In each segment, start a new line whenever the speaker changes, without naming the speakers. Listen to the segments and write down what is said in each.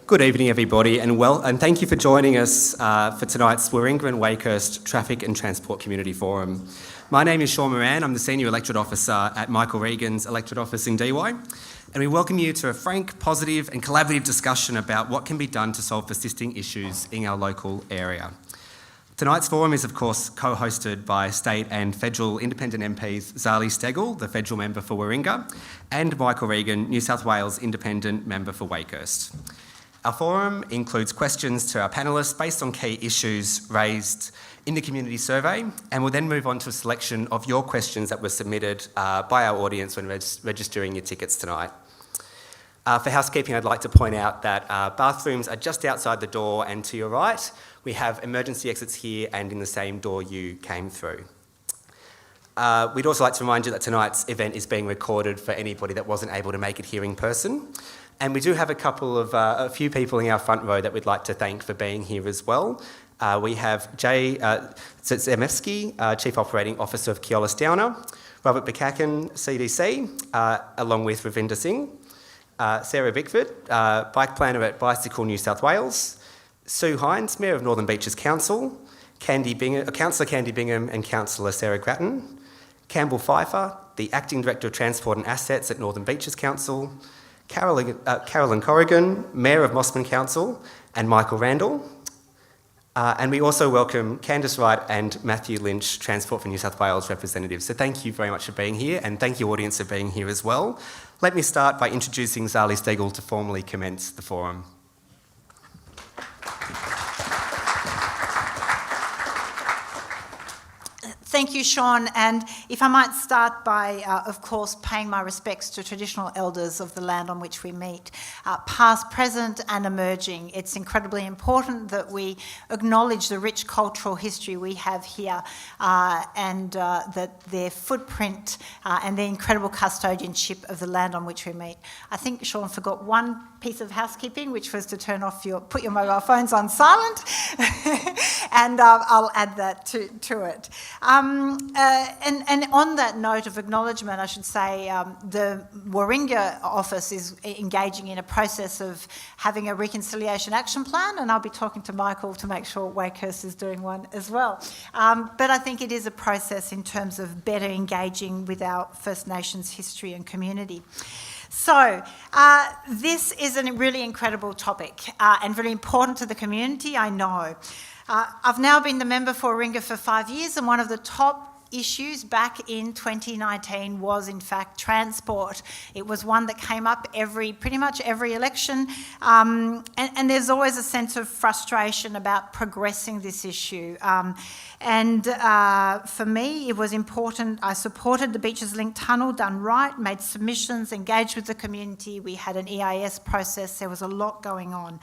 Good evening, everybody, and thank you for joining us for tonight's Warringah and Wakehurst Traffic and Transport Community Forum. My name is Sean Moran. I'm the Senior Electorate Officer at Michael Regan's Electorate Office in DY, and we welcome you to a frank, positive and collaborative discussion about what can be done to solve persisting issues in our local area. Tonight's forum is, of course, co-hosted by State and Federal Independent MPs Zali Steggall, the Federal Member for Warringah, and Michael Regan, New South Wales Independent Member for Wakehurst. Our forum includes questions to our panellists based on key issues raised in the community survey, and we'll then move on to a selection of your questions that were submitted by our audience when registering your tickets tonight. For housekeeping, I'd like to point out that bathrooms are just outside the door and to your right. We have emergency exits here and in the same door you came through. We'd also like to remind you that tonight's event is being recorded for anybody that wasn't able to make it here in person. And we do have a few people in our front row that we'd like to thank for being here as well. We have Jay Zemevsky, Chief Operating Officer of Keolis Downer, Robert Bakakan, CDC, along with Ravinder Singh, Sarah Bickford, Bike Planner at Bicycle New South Wales, Sue Hines, Mayor of Northern Beaches Council, Councillor Candy Bingham and Councillor Sarah Grattan, Campbell Pfeiffer, the Acting Director of Transport and Assets at Northern Beaches Council, Carolyn Corrigan, Mayor of Mossman Council, and Michael Randall. And we also welcome Candice Wright and Matthew Lynch, Transport for New South Wales representatives. So thank you very much for being here, and thank you audience for being here as well. Let me start by introducing Zali Steggall to formally commence the forum.
Thank you, Sean, and if I might start by, of course, paying my respects to traditional elders of the land on which we meet, past, present and emerging. It's incredibly important that we acknowledge the rich cultural history we have here and that their footprint and their incredible custodianship of the land on which we meet. I think Sean forgot one piece of housekeeping, which was to put your mobile phones on silent, and I'll add that to it. And on that note of acknowledgement, I should say the Warringah office is engaging in a process of having a reconciliation action plan, and I'll be talking to Michael to make sure Wakehurst is doing one as well. But I think it is a process in terms of better engaging with our First Nations history and community. So this is a really incredible topic and very important to the community, I know. I've now been the member for Warringah for 5 years, and one of the top issues back in 2019 was in fact transport. It was one that came up pretty much every election, and there's always a sense of frustration about progressing this issue. For me, it was important. I supported the Beaches Link Tunnel done right, made submissions, engaged with the community. We had an EIS process. There was a lot going on.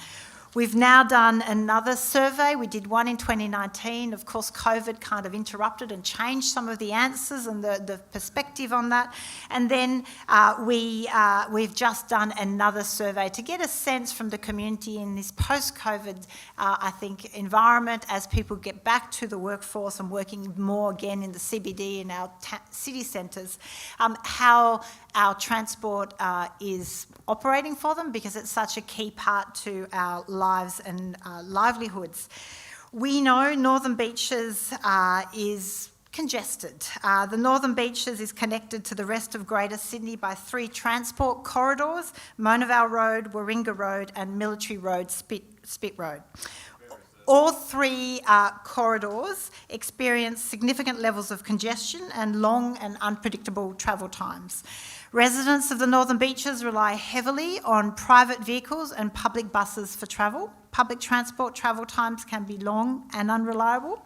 We've now done another survey. We did one in 2019. Of course, COVID kind of interrupted and changed some of the answers and the perspective on that. And then we've just done another survey to get a sense from the community in this post-COVID, I think, environment as people get back to the workforce and working more again in the CBD and our city centres, how our transport is operating for them, because it's such a key part to our lives and livelihoods. We know Northern Beaches is congested. The Northern Beaches is connected to the rest of Greater Sydney by 3 transport corridors: Monavale Road, Warringah Road and Military Road, Spit Road. All 3 corridors experience significant levels of congestion and long and unpredictable travel times. Residents of the Northern Beaches rely heavily on private vehicles and public buses for travel. Public transport travel times can be long and unreliable.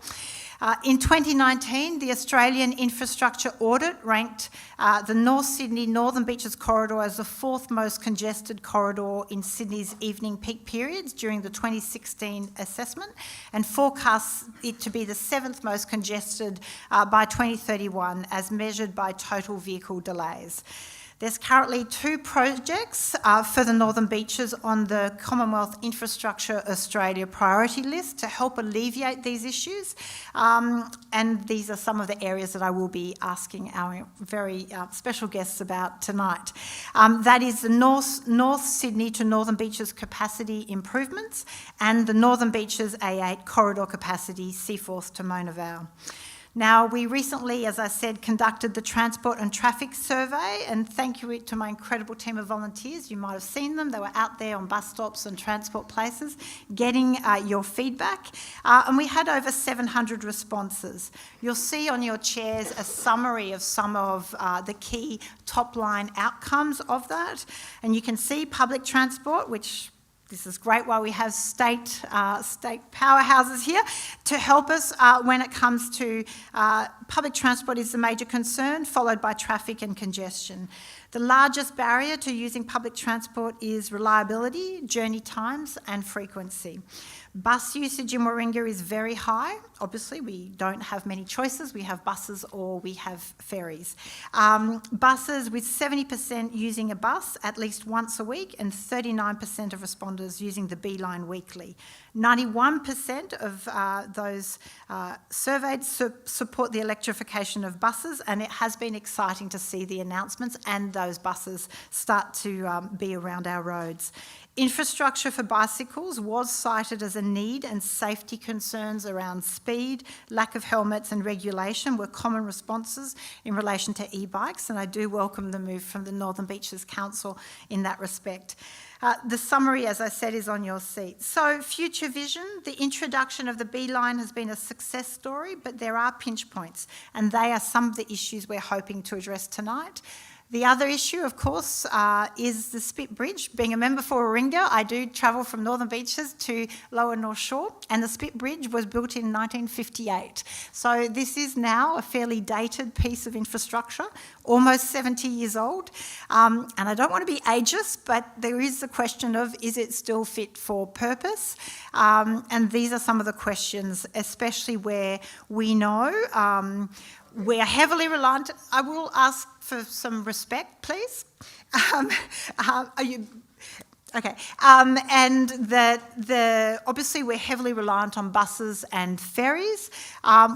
In 2019, the Australian Infrastructure Audit ranked the North Sydney Northern Beaches corridor as the 4th most congested corridor in Sydney's evening peak periods during the 2016 assessment, and forecasts it to be the 7th most congested by 2031 as measured by total vehicle delays. There's currently 2 projects for the Northern Beaches on the Commonwealth Infrastructure Australia priority list to help alleviate these issues. And these are some of the areas that I will be asking our very special guests about tonight. That is the North Sydney to Northern Beaches capacity improvements and the Northern Beaches A8 corridor capacity Seaforth to Mona Vale. Now, we recently, as I said, conducted the Transport and Traffic Survey, and thank you to my incredible team of volunteers. You might have seen them. They were out there on bus stops and transport places getting your feedback, and we had over 700 responses. You'll see on your chairs a summary of some of the key top-line outcomes of that, and you can see public transport, which this is great while we have state powerhouses here to help us when it comes to public transport is the major concern, followed by traffic and congestion. The largest barrier to using public transport is reliability, journey times and frequency. Bus usage in Warringah is very high. Obviously, we don't have many choices. We have buses or we have ferries. Buses with 70% using a bus at least once a week and 39% of responders using the B-line weekly. 91% of those surveyed support the electrification of buses, and it has been exciting to see the announcements and those buses start to be around our roads. Infrastructure for bicycles was cited as a need, and safety concerns around speed, lack of helmets and regulation were common responses in relation to e-bikes, and I do welcome the move from the Northern Beaches Council in that respect. The summary, as I said, is on your seat. So, future vision, the introduction of the B-line has been a success story, but there are pinch points, and they are some of the issues we're hoping to address tonight. The other issue, of course, is the Spit Bridge. Being a member for Warringah, I do travel from Northern Beaches to Lower North Shore, and the Spit Bridge was built in 1958. So this is now a fairly dated piece of infrastructure, almost 70 years old. And I don't want to be ageist, but there is the question of, is it still fit for purpose? And these are some of the questions, especially where we know we're heavily reliant. I will ask for some respect, please. Are you okay? And that obviously we're heavily reliant on buses and ferries.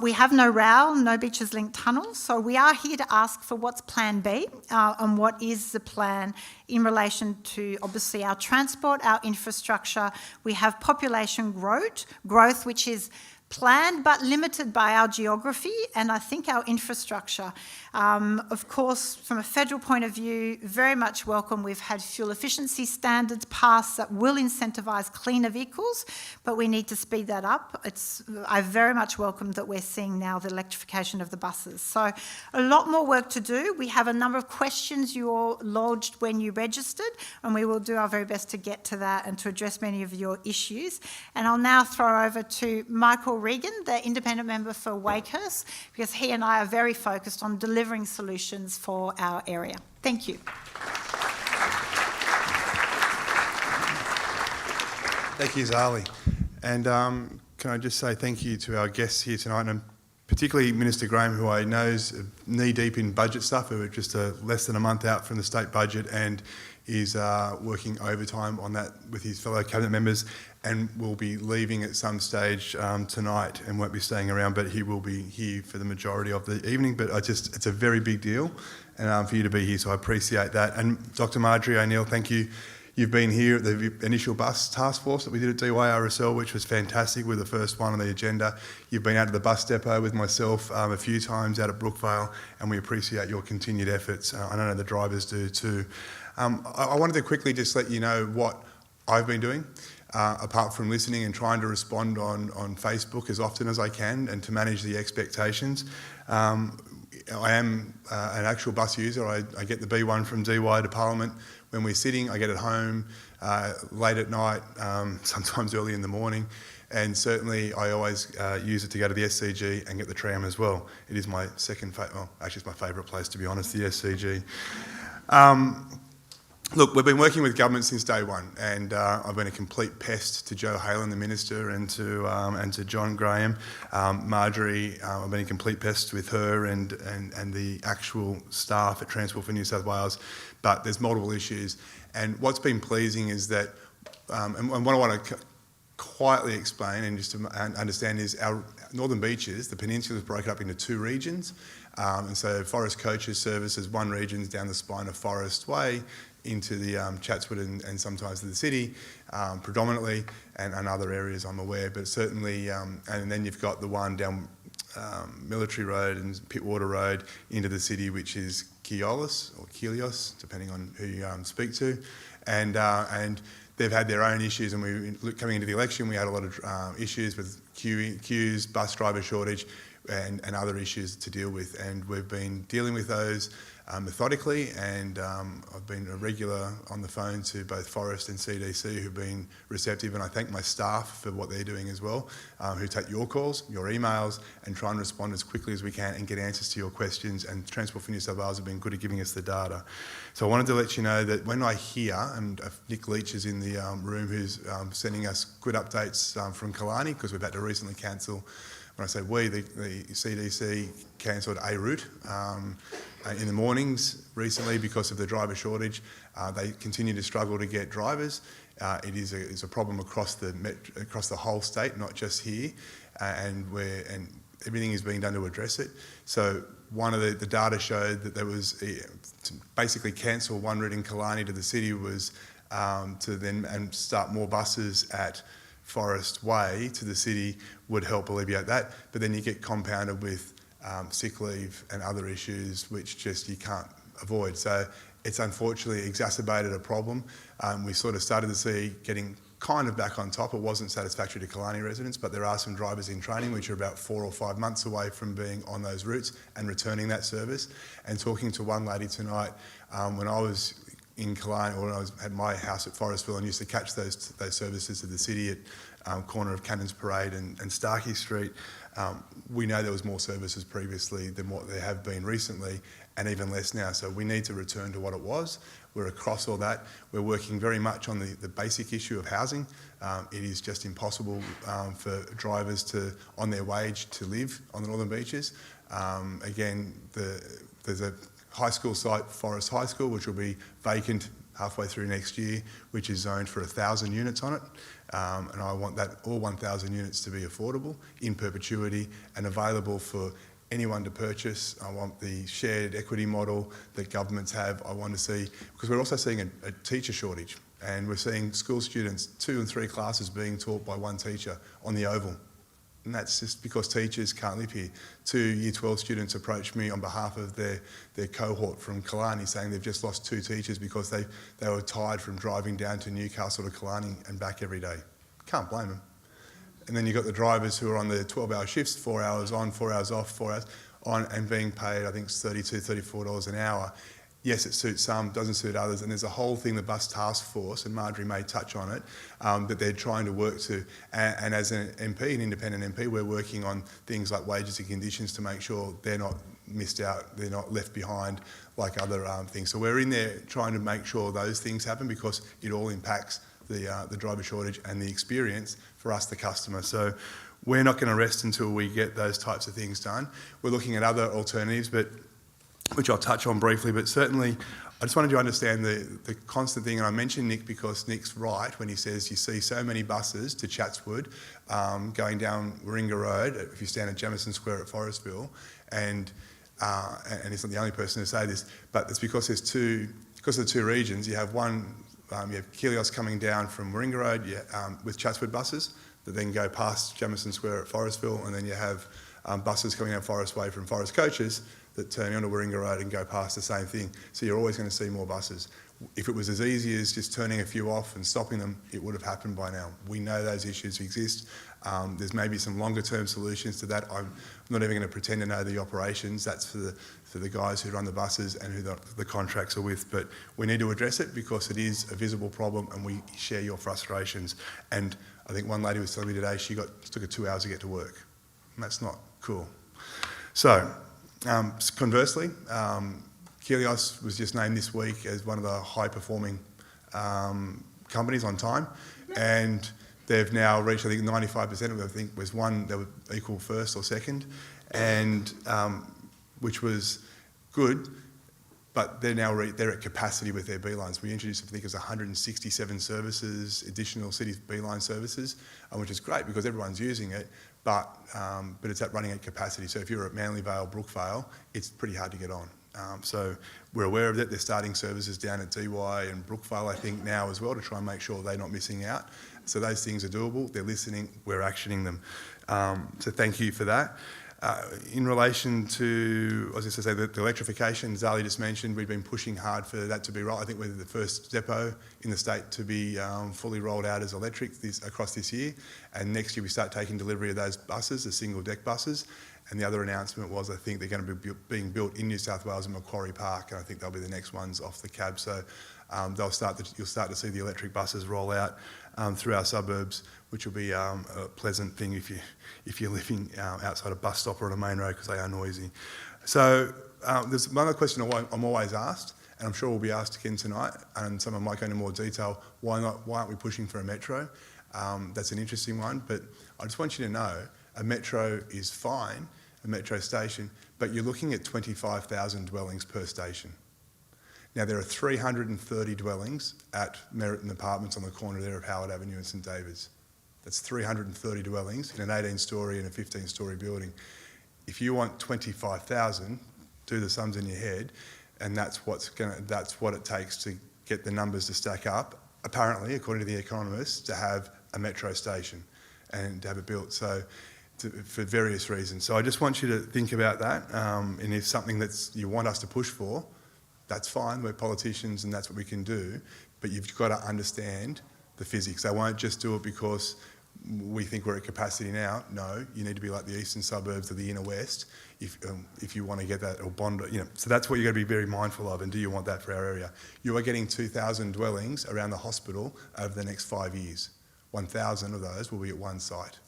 We have no rail, no beaches linked tunnels, so we are here to ask for what's Plan B and what is the plan in relation to obviously our transport, our infrastructure. We have population growth, which is planned but limited by our geography and I think our infrastructure. Of course, from a federal point of view, very much welcome. We've had fuel efficiency standards passed that will incentivise cleaner vehicles, but we need to speed that up. I very much welcome that we're seeing now the electrification of the buses. So a lot more work to do. We have a number of questions you all lodged when you registered, and we will do our very best to get to that and to address many of your issues. And I'll now throw over to Michael Regan, the independent member for Wakehurst, because he and I are very focused on delivering solutions for our area. Thank you.
Thank you, Zali. And can I just say thank you to our guests here tonight, and particularly Minister Graham, who I know is knee-deep in budget stuff. We're just less than a month out from the state budget and is working overtime on that with his fellow cabinet members, and will be leaving at some stage tonight and won't be staying around, but he will be here for the majority of the evening. But it's a very big deal and for you to be here, so I appreciate that. And Dr. Marjorie O'Neil, thank you. You've been here at the initial bus task force that we did at DYRSL, which was fantastic. We're the first one on the agenda. You've been out to the bus depot with myself a few times out at Brookvale, and we appreciate your continued efforts. I know the drivers do too. I wanted to quickly just let you know what I've been doing, apart from listening and trying to respond on Facebook as often as I can and to manage the expectations. I am an actual bus user. I get the B1 from DY to Parliament when we're sitting. I get it home late at night, sometimes early in the morning. And certainly I always use it to go to the SCG and get the tram as well. It is my second favourite, well, actually it's my favourite place, to be honest, the SCG. Look, we've been working with government since day one, and I've been a complete pest to Joe Halen, the Minister, and to John Graham. Marjorie, I've been a complete pest with her and the actual staff at Transport for New South Wales, but there's multiple issues. And what's been pleasing is that, and what I want to quietly explain and just to understand is our northern beaches, the peninsula is broken up into 2 regions. And so Forest Coaches services one region down the spine of Forest Way into the Chatswood and sometimes to the city, predominantly, and other areas I'm aware, but certainly, and then you've got the one down Military Road and Pittwater Road into the city, which is Keolis, or Kelios, depending on who you speak to, and they've had their own issues, and coming into the election, we had a lot of issues with queues, bus driver shortage, and other issues to deal with, and we've been dealing with those methodically, and I've been a regular on the phone to both Forest and CDC who've been receptive, and I thank my staff for what they're doing as well, who take your calls, your emails, and try and respond as quickly as we can and get answers to your questions, and Transport for New South Wales have been good at giving us the data. So I wanted to let you know that when I hear, and Nick Leach is in the room who's sending us good updates from Killarney, because we've had to recently cancel. When I say we, the CDC cancelled a route in the mornings recently because of the driver shortage. They continue to struggle to get drivers. It is a problem across the whole state, not just here, and everything is being done to address it. So one of the data showed that there was to basically cancel one route in Killarney to the city was to then and start more buses at Forest Way to the city would help alleviate that, but then you get compounded with sick leave and other issues which just you can't avoid. So it's unfortunately exacerbated a problem. We sort of started to see getting kind of back on top. It wasn't satisfactory to Killarney residents, but there are some drivers in training which are about 4 or 5 months away from being on those routes and returning that service. And talking to one lady tonight, when I was in Killarney, or when I had my house at Forestville and used to catch those services to the city at corner of Cannons Parade and Starkey Street, we know there was more services previously than what there have been recently, and even less now. So we need to return to what it was. We're across all that. We're working very much on the basic issue of housing. It is just impossible for drivers on their wage to live on the northern beaches. Again, there's a high school site, Forest High School, which will be vacant halfway through next year, which is zoned for 1,000 units on it. And I want all 1,000 units to be affordable in perpetuity and available for anyone to purchase. I want the shared equity model that governments have. I want to see, because we're also seeing a teacher shortage, and we're seeing school students, 2 and 3 classes being taught by one teacher on the Oval. And that's just because teachers can't live here. 2 Year 12 students approached me on behalf of their cohort from Killarney saying they've just lost 2 teachers because they were tired from driving down to Newcastle to Killarney and back every day. Can't blame them. And then you've got the drivers who are on the 12-hour shifts, 4 hours on, 4 hours off, 4 hours on, and being paid, I think, $32, $34 an hour. Yes, it suits some, doesn't suit others, and there's a whole thing, the bus task force, and Marjorie may touch on it, that they're trying to work to. And as an MP, an independent MP, we're working on things like wages and conditions to make sure they're not missed out, they're not left behind like other things. So we're in there trying to make sure those things happen because it all impacts the driver shortage and the experience for us, the customer. So we're not going to rest until we get those types of things done. We're looking at other alternatives, which I'll touch on briefly, but certainly I just wanted you to understand the constant thing, and I mentioned Nick because Nick's right when he says you see so many buses to Chatswood going down Warringah Road, if you stand at Jamison Square at Forestville, and he's not the only person to say this, but it's because of the 2 regions. You have one, you have Kelios coming down from Warringah Road with Chatswood buses that then go past Jamison Square at Forestville, and then you have buses coming down Forest Way from Forest Coaches that turn onto Warringah Road and go past the same thing. So you're always going to see more buses. If it was as easy as just turning a few off and stopping them, it would have happened by now. We know those issues exist. There's maybe some longer term solutions to that. I'm not even going to pretend to know the operations. That's for the guys who run the buses and who the contracts are with. But we need to address it because it is a visible problem and we share your frustrations. And I think one lady was telling me today it took her 2 hours to get to work. And that's not cool. So, conversely, Helios was just named this week as one of the high-performing companies on time, and they've now reached, I think, 95%. I think was one that would equal first or second, and which was good. But they're now they're at capacity with their B-lines. We introduced, I think, it was 167 services, additional city B-line services, which is great because everyone's using it. But it's running at capacity. So if you're at Manly Vale, Brookvale, it's pretty hard to get on. So we're aware of that. They're starting services down at DY and Brookvale, I think, now as well to try and make sure they're not missing out. So those things are doable. They're listening. We're actioning them. So thank you for that. In relation to, I was just to say that the electrification, Zali just mentioned, we've been pushing hard for that to be rolled. I think we're the first depot in the state to be fully rolled out as electric across this year. And next year we start taking delivery of those buses, the single deck buses. And the other announcement was, I think they're going to be being built in New South Wales in Macquarie Park, and I think they'll be the next ones off the cab. So you'll start to see the electric buses roll out through our suburbs, which will be a pleasant thing if you're living outside a bus stop or on a main road, because they are noisy. So there's one other question I'm always asked, and I'm sure we'll be asked again tonight, and someone might go into more detail. Why aren't we pushing for a metro? That's an interesting one, but I just want you to know a metro is fine, a metro station, but you're looking at 25,000 dwellings per station. Now, there are 330 dwellings at Meriton Apartments on the corner there of Howard Avenue and St David's. That's 330 dwellings in an 18-storey and a 15-storey building. If you want 25,000, do the sums in your head, and that's what it takes to get the numbers to stack up, apparently, according to the economists, to have a metro station and to have it built. So, for various reasons. So I just want you to think about that, and if something you want us to push for, that's fine. We're politicians and that's what we can do, but you've got to understand the physics. They won't just do it because we think we're at capacity now. No, you need to be like the eastern suburbs or the inner west if you want to get that, or Bondi, So that's what you've got to be very mindful of, and do you want that for our area? You are getting 2,000 dwellings around the hospital over the next 5 years. 1,000 of those will be at one site,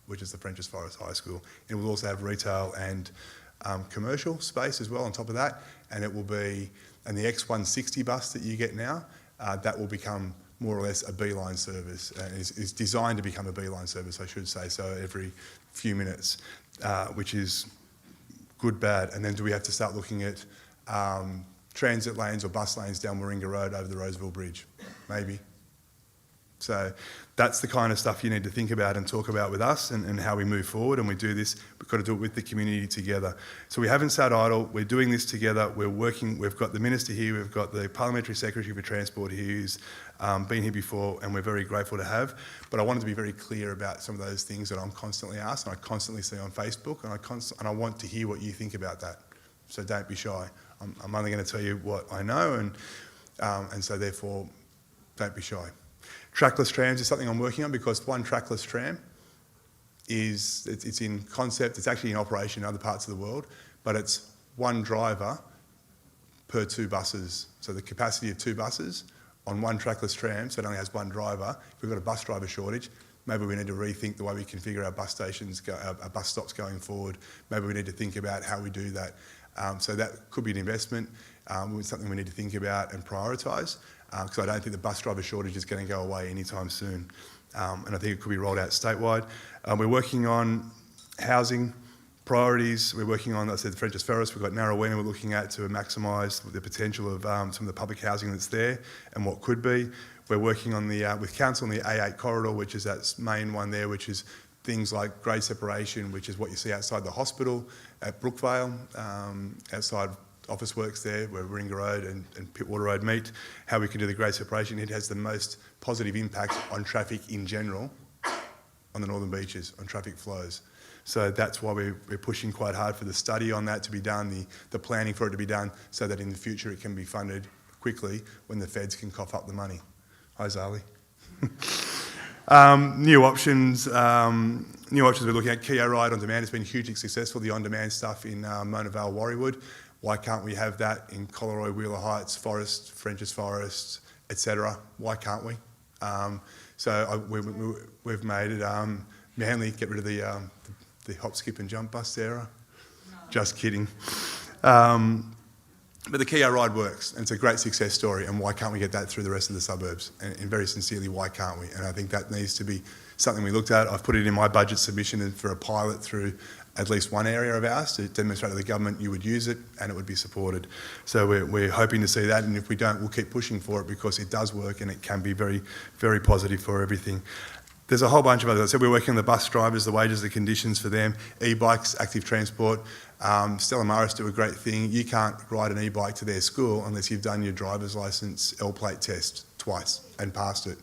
which is the Frenchs Forest High School. It will also have retail and commercial space as well on top of that, and it will be, and the X160 bus that you get now, that will become more or less a B-line service, and is designed to become a B-line service, I should say, so every few minutes, which is good, bad. And then do we have to start looking at transit lanes or bus lanes down Warringah Road over the Roseville Bridge? Maybe. So that's the kind of stuff you need to think about and talk about with us, and how we move forward. And we do this, we've got to do it with the community together. So we haven't sat idle, we're doing this together, we're working, we've got the Minister here, we've got the Parliamentary Secretary for Transport here who's been here before, and we're very grateful to have. But I wanted to be very clear about some of those things that I'm constantly asked and I constantly see on Facebook, and I want to hear what you think about that. So don't be shy. I'm only going to tell you what I know, and so therefore don't be shy. Trackless trams is something I'm working on, because one trackless tram it's in concept, it's actually in operation in other parts of the world, but it's one driver per 2 buses. So the capacity of 2 buses on one trackless tram, so it only has one driver. If we've got a bus driver shortage, maybe we need to rethink the way we configure our bus stations, our bus stops going forward. Maybe we need to think about how we do that. So that could be an investment. It's something we need to think about and prioritise, because I don't think the bus driver shortage is going to go away anytime soon. And I think it could be rolled out statewide. We're working on housing priorities. We're working on, as I said, the Frenchs Forest. We've got Narrowena we're looking at to maximise the potential of some of the public housing that's there and what could be. We're working on with council on the A8 corridor, which is that main one there, which is things like grade separation, which is what you see outside the hospital at Brookvale, outside office works there, where Warringah Road and Pittwater Road meet, how we can do the grade separation. It has the most positive impact on traffic in general on the northern beaches, on traffic flows. So that's why we're pushing quite hard for the study on that to be done, the planning for it to be done, so that in the future it can be funded quickly when the feds can cough up the money. Hi, Zali. New options we're looking at. Kia Ride on Demand has been hugely successful, the on-demand stuff in Mona Vale, Warriewood. Why can't we have that in Collaroy, Wheeler Heights, Forest, Frenchs Forest, etc.? Why can't we? So we've made it Manly, get rid of the hop, skip and jump bus, Sarah. No. Just kidding. But the Kia ride works, and it's a great success story, and why can't we get that through the rest of the suburbs? And very sincerely, why can't we? And I think that needs to be something we looked at. I've put it in my budget submission for a pilot through at least one area of ours to demonstrate to the government you would use it and it would be supported. So we're hoping to see that, and if we don't, we'll keep pushing for it because it does work and it can be very, very positive for everything. There's a whole bunch of others. So we're working on the bus drivers, the wages, the conditions for them, e-bikes, active transport. Stella Maris do a great thing. You can't ride an e-bike to their school unless you've done your driver's licence L-plate test twice and passed it.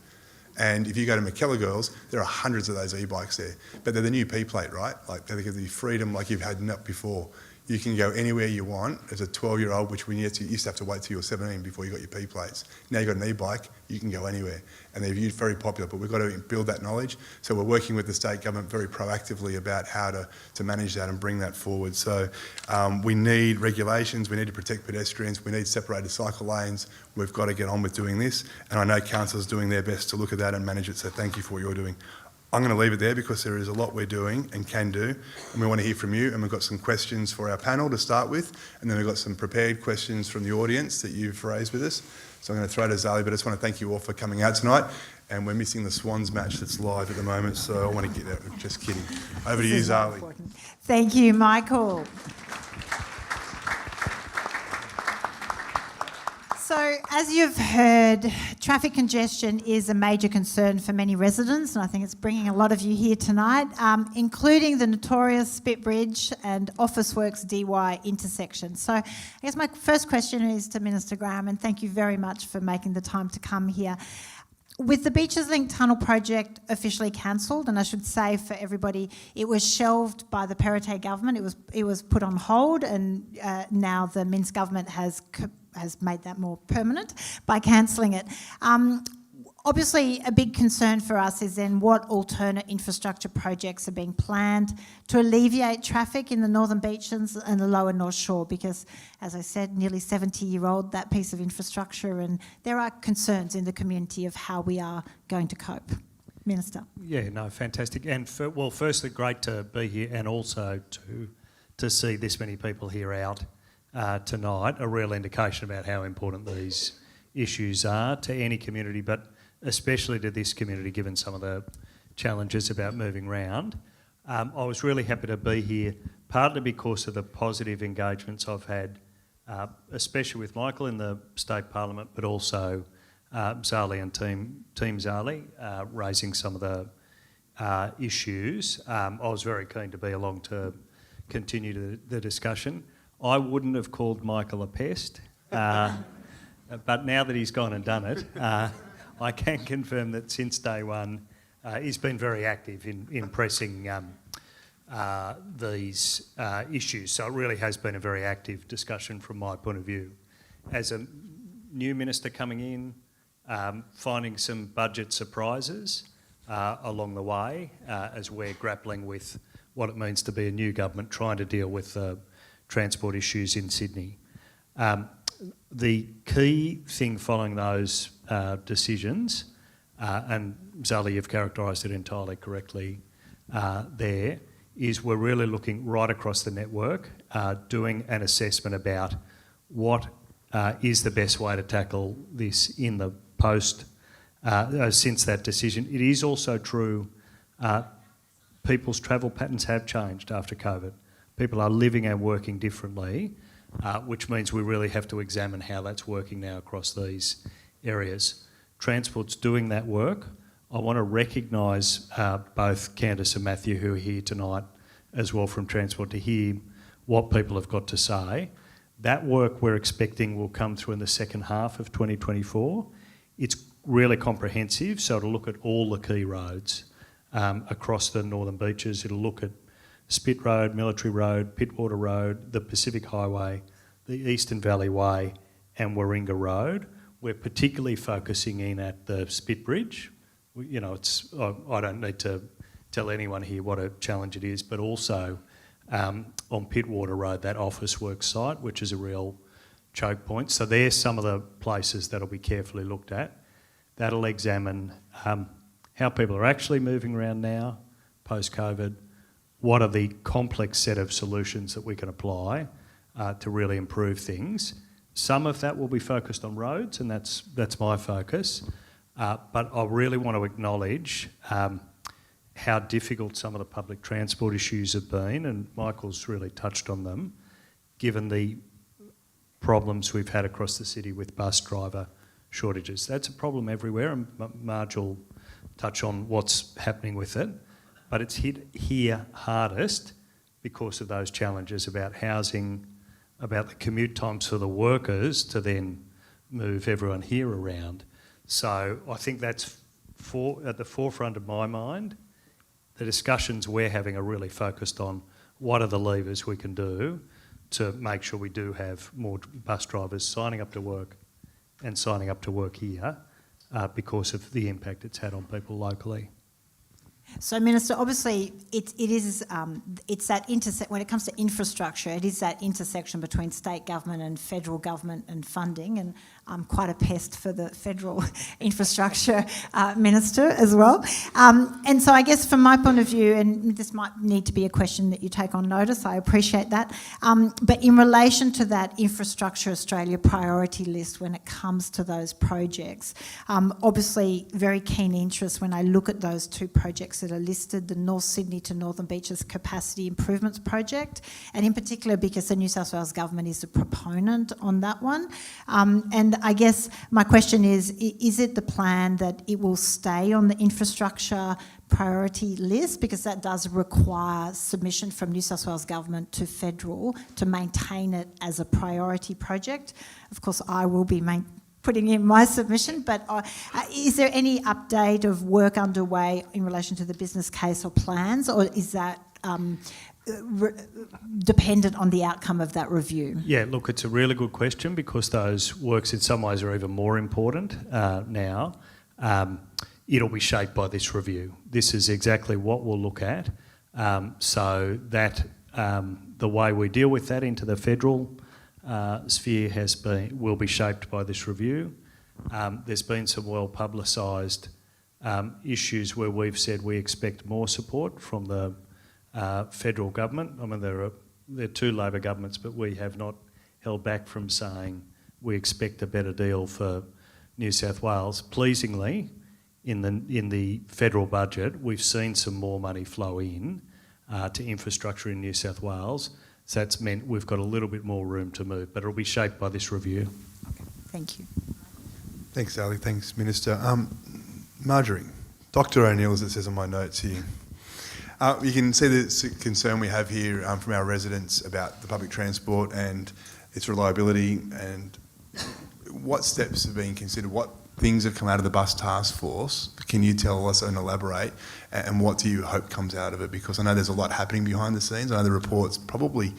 And if you go to McKellar Girls, there are hundreds of those e-bikes there. But they're the new P-plate, right? Like they give you freedom like you've had not before. You can go anywhere you want as a 12-year-old, which when you used to have to wait till you were 17 before you got your P-plates. Now you've got an e-bike, you can go anywhere. And they're very popular, but we've got to build that knowledge. So we're working with the state government very proactively about how to manage that and bring that forward. So we need regulations, we need to protect pedestrians, we need separated cycle lanes. We've got to get on with doing this. And I know council's doing their best to look at that and manage it, so thank you for what you're doing. I'm going to leave it there because there is a lot we're doing and can do, and we want to hear from you. And we've got some questions for our panel to start with, and then we've got some prepared questions from the audience that you've raised with us. So I'm going to throw to Zali, but I just want to thank you all for coming out tonight. And we're missing the Swans match that's live at the moment, so I want to get that. Just kidding. Over to you, Zali.
Thank you, Michael. So, as you've heard, traffic congestion is a major concern for many residents, and I think it's bringing a lot of you here tonight, including the notorious Spit Bridge and Officeworks DY intersection. So, I guess my first question is to Minister Graham, and thank you very much for making the time to come here. With the Beaches Link Tunnel project officially cancelled, and I should say for everybody, it was shelved by the Perrottet government. It was put on hold, and now the Minsk government has made that more permanent by cancelling it. Obviously, a big concern for us is then what alternate infrastructure projects are being planned to alleviate traffic in the Northern Beaches and the lower North Shore, because, as I said, nearly 70-year-old, that piece of infrastructure, and there are concerns in the community of how we are going to cope. Minister.
Yeah, no, fantastic. And firstly, great to be here, and also to see this many people here out tonight, a real indication about how important these issues are to any community, but especially to this community, given some of the challenges about moving around. I was really happy to be here, partly because of the positive engagements I've had, especially with Michael in the State Parliament, but also Zali and Team Zali raising some of the issues. I was very keen to be along to continue the discussion. I wouldn't have called Michael a pest, but now that he's gone and done it, I can confirm that since day one, he's been very active in pressing these issues. So it really has been a very active discussion from my point of view. As a new minister coming in, finding some budget surprises along the way as we're grappling with what it means to be a new government trying to deal with transport issues in Sydney. The key thing following those decisions, and Zali, you've characterised it entirely correctly there, is we're really looking right across the network, doing an assessment about what is the best way to tackle this in the post, since that decision. It is also true people's travel patterns have changed after COVID. People are living and working differently, which means we really have to examine how that's working now across these areas. Transport's doing that work. I want to recognise both Candice and Matthew, who are here tonight as well from Transport, to hear what people have got to say. That work we're expecting will come through in the second half of 2024. It's really comprehensive, so it'll look at all the key roads across the Northern Beaches. It'll look at Spit Road, Military Road, Pittwater Road, the Pacific Highway, the Eastern Valley Way and Warringah Road. We're particularly focusing in at the Spit Bridge. You know, I don't need to tell anyone here what a challenge it is, but also on Pittwater Road, that Officeworks site, which is a real choke point. So there's some of the places that'll be carefully looked at. That'll examine how people are actually moving around now, post-COVID. What are the complex set of solutions that we can apply to really improve things? some of that will be focused on roads, and that's my focus. But I really want to acknowledge how difficult some of the public transport issues have been, and Michael's really touched on them, given the problems we've had across the city with bus driver shortages. That's a problem everywhere, and Marge will touch on what's happening with it, but it's hit here hardest because of those challenges about housing, about the commute times for the workers to then move everyone here around. So I think that's at the forefront of my mind. The discussions we're having are really focused on what are the levers we can do to make sure we do have more bus drivers signing up to work and signing up to work here because of the impact it's had on people locally.
So, Minister, obviously it's that when it comes to infrastructure, it is that intersection between state government and federal government and funding, and I'm quite a pest for the federal infrastructure minister as well. And so I guess from my point of view, and this might need to be a question that you take on notice, I appreciate that, but in relation to that Infrastructure Australia priority list when it comes to those projects, obviously very keen interest when I look at those two projects that are listed, the North Sydney to Northern Beaches Capacity Improvements Project, and in particular because the New South Wales Government is a proponent on that one. And I guess my question is it the plan that it will stay on the infrastructure priority list, because that does require submission from New South Wales Government to federal to maintain it as a priority project? Of course, I will be putting in my submission, but is there any update of work underway in relation to the business case or plans, or is that dependent on the outcome of that review?
Yeah, look, it's a really good question because those works in some ways are even more important now. It'll be shaped by this review. This is exactly what we'll look at. So that the way we deal with that into the federal sphere will be shaped by this review. There's been some well publicised issues where we've said we expect more support from the federal government. I mean, there are two Labor governments, but we have not held back from saying we expect a better deal for New South Wales. Pleasingly, in the federal budget, we've seen some more money flow in to infrastructure in New South Wales. So that's meant we've got a little bit more room to move, but it'll be shaped by this review.
Okay, thank you.
Thanks, Zali. Thanks, Minister. Marjorie, Dr. O'Neil, as it says on my notes here. You can see the concern we have here from our residents about the public transport and its reliability, and what steps are being considered, what things have come out of the bus task force. Can you tell us and elaborate, and what do you hope comes out of it? Because I know there's a lot happening behind the scenes. I know the report's probably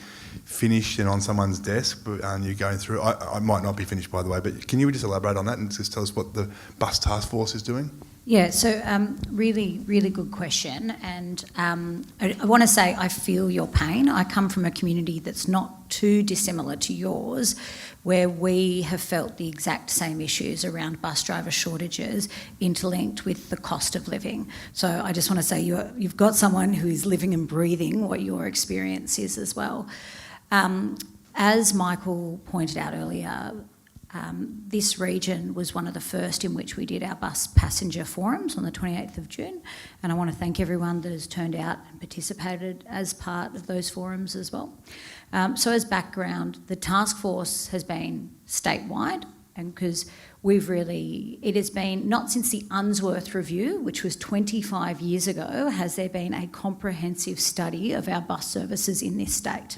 finished and on someone's desk, but you're going through. I might not be finished, by the way, but can you just elaborate on that and just tell us what the bus task force is doing?
Yeah, so really, really good question. And I want to say I feel your pain. I come from a community that's not too dissimilar to yours, where we have felt the exact same issues around bus driver shortages interlinked with the cost of living. So I just want to say you've got someone who is living and breathing what your experience is as well. As Michael pointed out earlier, this region was one of the first in which we did our bus passenger forums on the 28th of June, and I want to thank everyone that has turned out and participated as part of those forums as well. So as background, the task force has been statewide, and because it has been, not since the Unsworth Review, which was 25 years ago, has there been a comprehensive study of our bus services in this state.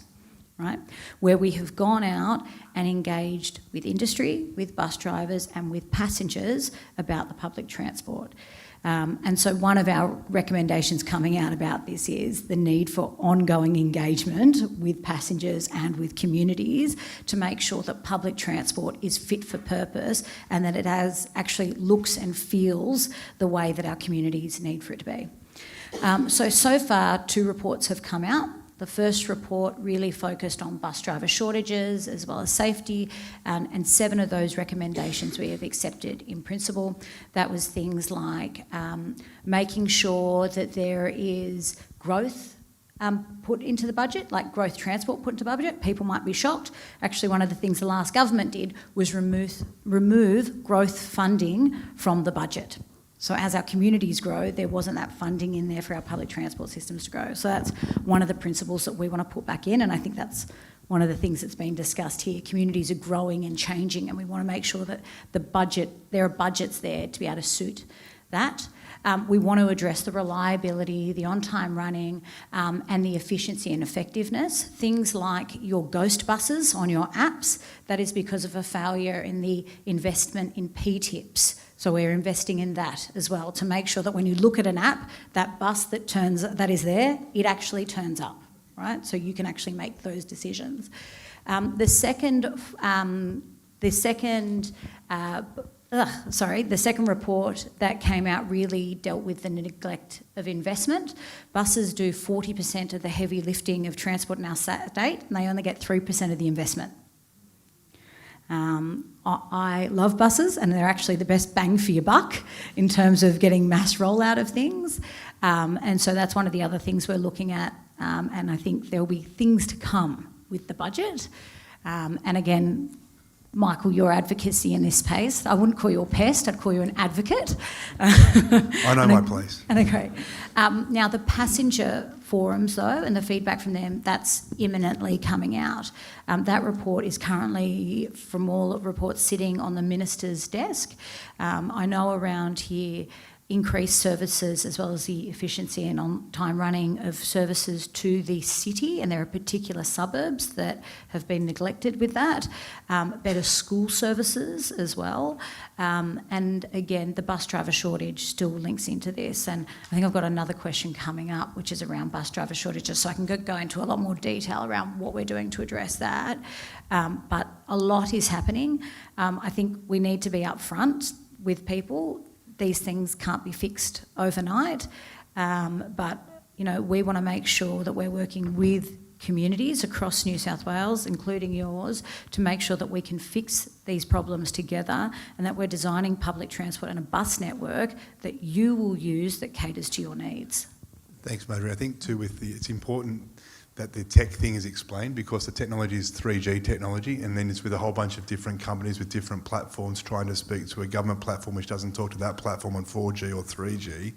Right, where we have gone out and engaged with industry, with bus drivers and with passengers about the public transport. And so one of our recommendations coming out about this is the need for ongoing engagement with passengers and with communities to make sure that public transport is fit for purpose and that it actually looks and feels the way that our communities need for it to be. So far, 2 reports have come out. The first report really focused on bus driver shortages as well as safety, and 7 of those recommendations we have accepted in principle. That was things like making sure that there is growth put into the budget, like growth transport put into budget. People might be shocked. Actually, one of the things the last government did was remove growth funding from the budget. So as our communities grow, there wasn't that funding in there for our public transport systems to grow. So that's one of the principles that we want to put back in, and I think that's one of the things that's been discussed here. Communities are growing and changing, and we want to make sure that there are budgets there to be able to suit that. We want to address the reliability, the on-time running, and the efficiency and effectiveness. Things like your ghost buses on your apps, that is because of a failure in the investment in P-tips. So we're investing in that as well to make sure that when you look at an app, that bus that is there, it actually turns up, right? So you can actually make those decisions. The second report that came out really dealt with the neglect of investment. Buses do 40% of the heavy lifting of transport in our state, and they only get 3% of the investment. I love buses, and they're actually the best bang for your buck in terms of getting mass rollout of things. And so that's one of the other things we're looking at, and I think there'll be things to come with the budget. And again, Michael, your advocacy in this space, I wouldn't call you a pest, I'd call you an advocate.
I know my place.
And okay. Now, the passenger forums, though, and the feedback from them, that's imminently coming out. That report is currently, from all reports, sitting on the Minister's desk. I know around here, increased services as well as the efficiency and on-time running of services to the city, and there are particular suburbs that have been neglected with that. Better school services as well. And again, the bus driver shortage still links into this, and I think I've got another question coming up which is around bus driver shortages, so I can go into a lot more detail around what we're doing to address that. But a lot is happening. I think we need to be upfront with people. These things can't be fixed overnight, but we want to make sure that we're working with communities across New South Wales, including yours, to make sure that we can fix these problems together, and that we're designing public transport and a bus network that you will use that caters to your needs.
Thanks, Marjorie. I think too it's important that the tech thing is explained, because the technology is 3G technology, and then it's with a whole bunch of different companies with different platforms trying to speak to a government platform which doesn't talk to that platform on 4G or 3G.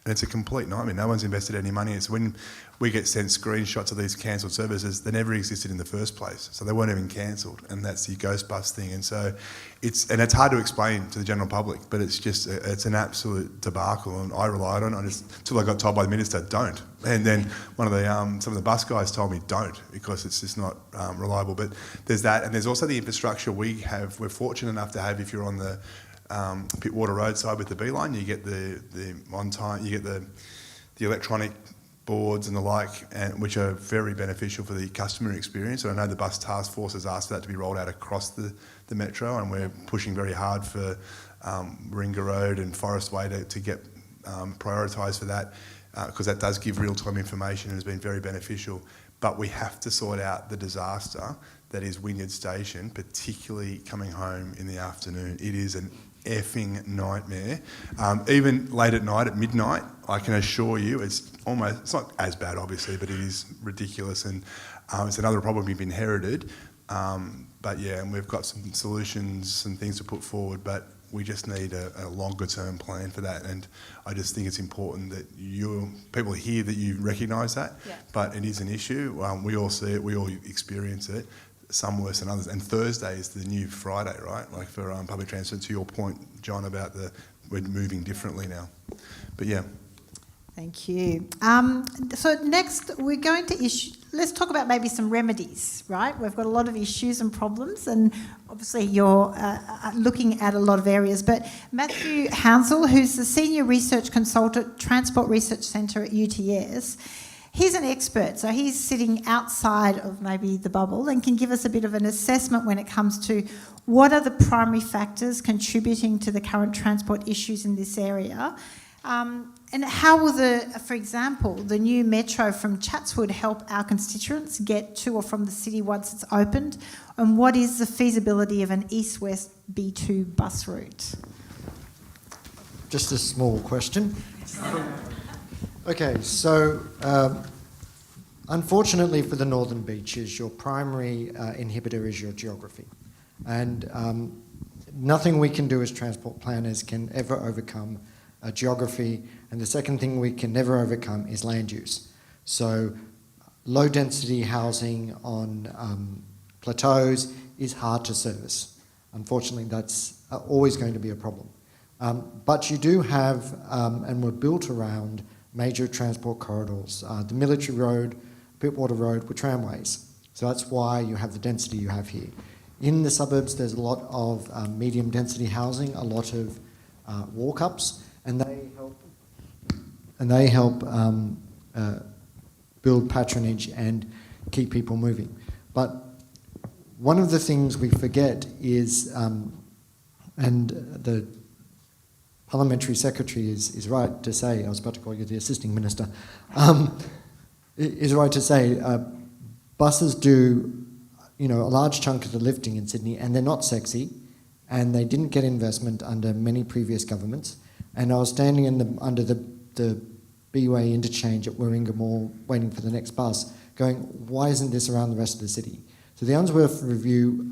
And it's a complete nightmare. No one's invested any money. It's when we get sent screenshots of these cancelled services, they never existed in the first place. So they weren't even cancelled, and that's the ghost bus thing. And so it's hard to explain to the general public, but it's an absolute debacle, and I relied on it until I got told by the minister, don't. And then one of the some of the bus guys told me don't, because it's just not reliable. But there's that, and there's also the infrastructure we have. We're fortunate enough to have, if you're on the Pittwater Road side with the B line, you get the on time, you get the electronic boards and the like, which are very beneficial for the customer experience. And I know the bus task force has asked for that to be rolled out across the metro, and we're pushing very hard for Warringah Road and Forest Way to get prioritised for that, because that does give real-time information and has been very beneficial. But we have to sort out the disaster that is Wynyard Station, particularly coming home in the afternoon. It is an effing nightmare. Even late at night, at midnight, I can assure you, it's not as bad obviously, but it is ridiculous, and it's another problem we've inherited. But yeah, and we've got some solutions, some things to put forward, but we just need a longer term plan for that. And I just think it's important that people hear that you recognise that, yeah. But it is an issue. We all see it, we all experience it. Some worse than others. And Thursday is the new Friday, right? Like for public transport, to your point, John, about we're moving differently now. But yeah.
Thank you. So next we're going to let's talk about maybe some remedies, right? We've got a lot of issues and problems, and obviously you're looking at a lot of areas. But Matthew Hounsell, who's the Senior Research Consultant, Transport Research Centre at UTS, he's an expert, so he's sitting outside of maybe the bubble and can give us a bit of an assessment when it comes to what are the primary factors contributing to the current transport issues in this area, and how will for example, the new metro from Chatswood help our constituents get to or from the city once it's opened, and what is the feasibility of an east-west B2 bus route?
Just a small question. Okay, so Unfortunately for the Northern Beaches, your primary inhibitor is your geography. And nothing we can do as transport planners can ever overcome geography. And the second thing we can never overcome is land use. So low density housing on plateaus is hard to service. Unfortunately, that's always going to be a problem. But you do have, and we're built around major transport corridors. The Military Road, Pittwater Road were tramways. So that's why you have the density you have here. In the suburbs, there's a lot of medium density housing, a lot of walk-ups, and they help build patronage and keep people moving. But one of the things we forget is, and the Parliamentary Secretary is right to say, I was about to call you the Assisting Minister, is right to say buses do a large chunk of the lifting in Sydney, and they're not sexy, and they didn't get investment under many previous governments. And I was standing under the B-Way interchange at Warringah Mall waiting for the next bus, going, why isn't this around the rest of the city? So the Unsworth Review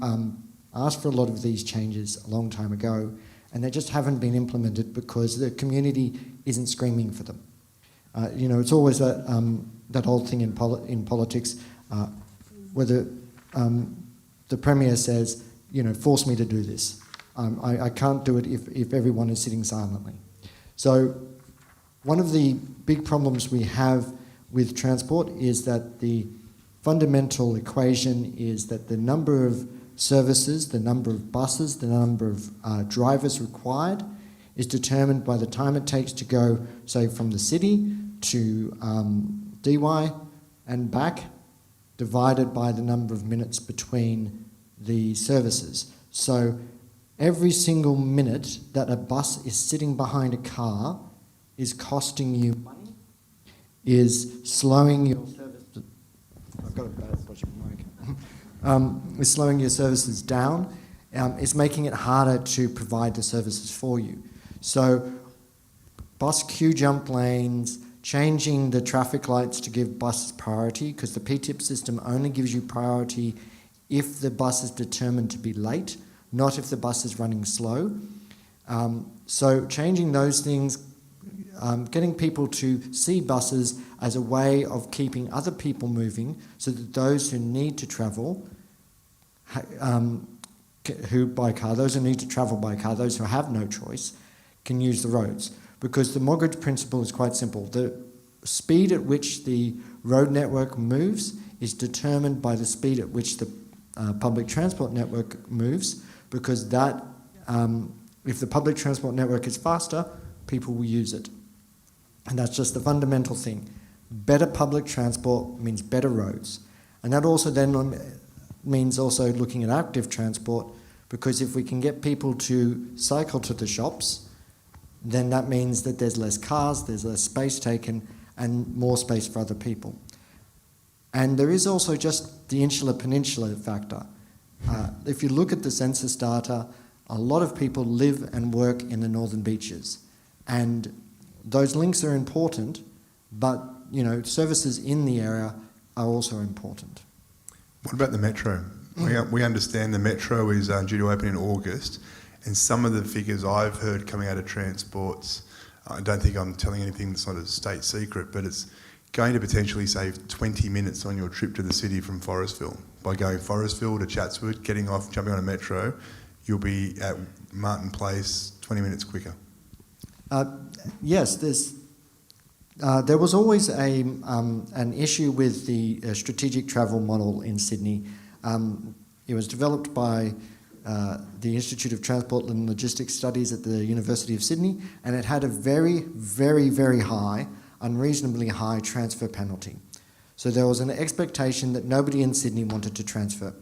asked for a lot of these changes a long time ago, and they just haven't been implemented because the community isn't screaming for them. It's always that old thing in politics, whether the Premier says, force me to do this. I can't do it if everyone is sitting silently. So one of the big problems we have with transport is that the fundamental equation is that the number of services, the number of buses, the number of drivers required is determined by the time it takes to go, say, from the city to DY and back, divided by the number of minutes between the services. So every single minute that a bus is sitting behind a car is costing you money, is slowing your service. I've got a bad dodgy mic. Is slowing your services down. It's making it harder to provide the services for you. So bus queue jump lanes, changing the traffic lights to give buses priority, because the PTIP system only gives you priority if the bus is determined to be late, not if the bus is running slow. So changing those things, getting people to see buses as a way of keeping other people moving so that those who need to travel by car, those who need to travel by car, those who have no choice, can use the roads. Because the Mogridge principle is quite simple. The speed at which the road network moves is determined by the speed at which the public transport network moves, because that, if the public transport network is faster, people will use it. And that's just the fundamental thing. Better public transport means better roads. And that also then means also looking at active transport, because if we can get people to cycle to the shops, then that means that there's less cars, there's less space taken, and more space for other people. And there is also just the insular peninsula factor. If you look at the census data, a lot of people live and work in the northern beaches. And those links are important, but services in the area are also important.
What about the metro? We understand the metro is due to open in August, and some of the figures I've heard coming out of transports, I don't think I'm telling anything that's not a state secret, but it's going to potentially save 20 minutes on your trip to the city from Forestville. By going Forestville to Chatswood, getting off, jumping on a metro, you'll be at Martin Place 20 minutes quicker. Yes, there was always an issue with the strategic travel model in Sydney. It was developed by the Institute of Transport and Logistics Studies at the University of Sydney, and it had a very, very, very high, unreasonably high transfer penalty. So there was an expectation that nobody in Sydney wanted to transfer.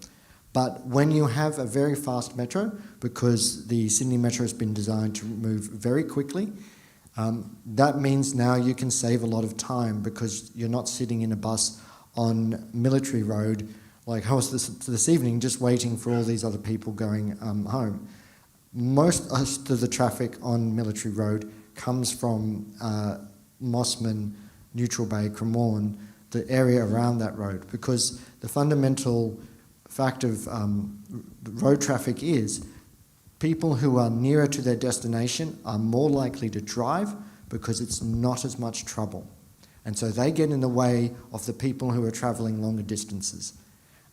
But when you have a very fast metro, because the Sydney Metro has been designed to move very quickly, that means now you can save a lot of time because you're not sitting in a bus on Military Road like I was this evening, just waiting for all these other people going home. Most of the traffic on Military Road comes from Mossman, Neutral Bay, Cremorne,
the area around that road, because the fundamental fact of road traffic is people who are nearer to their destination are more likely to drive because it's not as much trouble. And so they get in the way of the people who are travelling longer distances.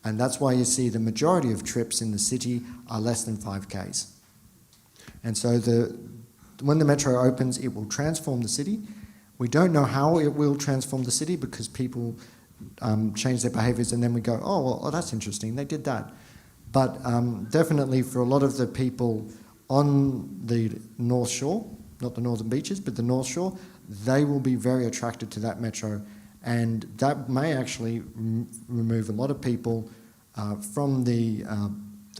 And that's why you see the majority of trips in the city are less than 5Ks. And so when the metro opens, it will transform the city. We don't know how it will transform the city because people change their behaviours and then we go, oh, that's interesting, they did that. But definitely for a lot of the people on the North Shore, not the northern beaches, but the North Shore, they will be very attracted to that metro, and that may actually remove a lot of people from the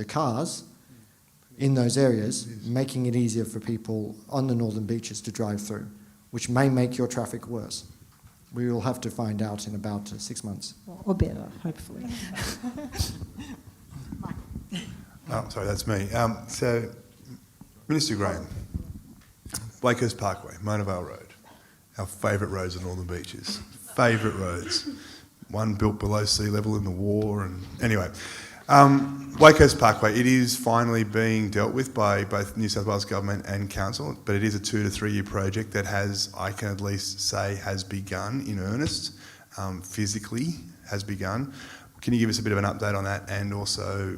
cars in those areas, making it easier for people on the northern beaches to drive through, which may make your traffic worse. We will have to find out in about 6 months.
Or better, hopefully.
Oh, sorry, that's me. So, Minister Graham, Wakehurst Parkway, Mona Vale Road, our favourite roads on Northern Beaches. Favourite roads. One built below sea level in the war, and anyway. Wakehurst Parkway, it is finally being dealt with by both New South Wales Government and Council, but it is a 2 to 3 year project that has, I can at least say, has begun in earnest, physically has begun. Can you give us a bit of an update on that, and also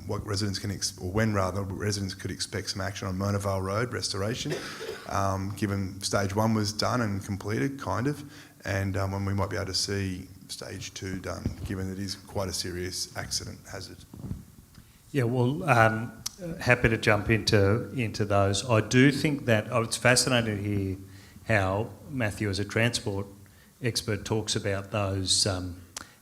what residents can, residents could expect some action on Mona Vale Road restoration, given stage 1 was done and completed, kind of, and when we might be able to see stage 2 done, given it is quite a serious accident hazard?
Yeah, well, happy to jump into those. I do think that it's fascinating to hear how Matthew, as a transport expert, talks about those.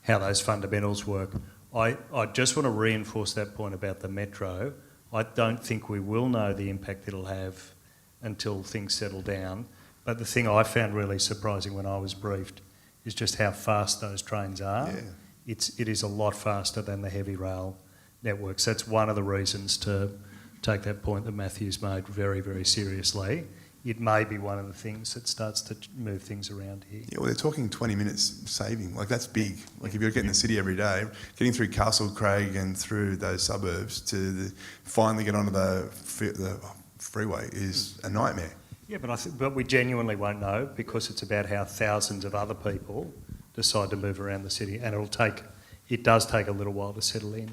How those fundamentals work. I just want to reinforce that point about the metro. I don't think we will know the impact it'll have until things settle down. But the thing I found really surprising when I was briefed is just how fast those trains are. Yeah. It is a lot faster than the heavy rail networks. That's one of the reasons to take that point that Matthew's made very, very seriously. It may be one of the things that starts to move things around here.
Yeah, well, they're talking 20 minutes saving. Like, that's big. Like, if you're getting the city every day, getting through Castle Craig and through those suburbs to finally get onto the freeway is a nightmare.
Yeah, but we genuinely won't know, because it's about how thousands of other people decide to move around the city, and it does take a little while to settle in.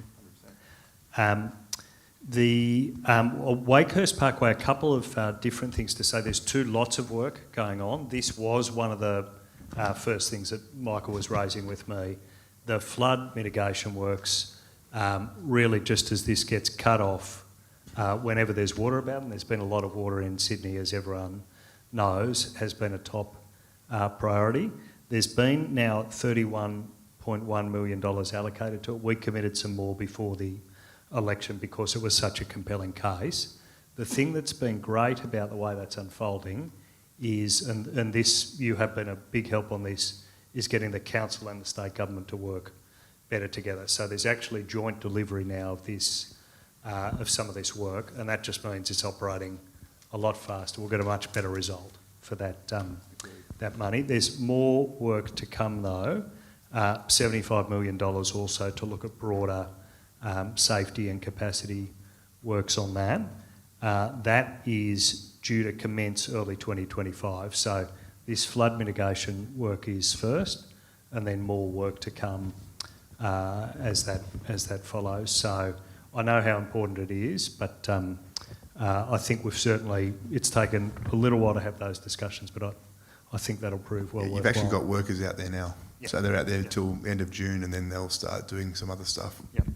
The Wakehurst Parkway, a couple of different things to say. There's 2 lots of work going on. This was one of the first things that Michael was raising with me. The flood mitigation works, really just as this gets cut off, whenever there's water about, and there's been a lot of water in Sydney, as everyone knows, has been a top priority. There's been now $31.1 million allocated to it. We committed some more before the election because it was such a compelling case. The thing that's been great about the way that's unfolding is, and this, you have been a big help on this, is getting the council and the state government to work better together. So there's actually joint delivery now of this, of some of this work, and that just means it's operating a lot faster. We'll get a much better result for that that money. There's more work to come though. $75 million also to look at broader safety and capacity works on that. That is due to commence early 2025. So this flood mitigation work is first, and then more work to come as that follows. So I know how important it is, but I think it's taken a little while to have those discussions, but I think that'll prove well worthwhile.
You've actually got workers out there now.
Yep.
So they're out there till end of June, and then they'll start doing some other stuff.
Yep.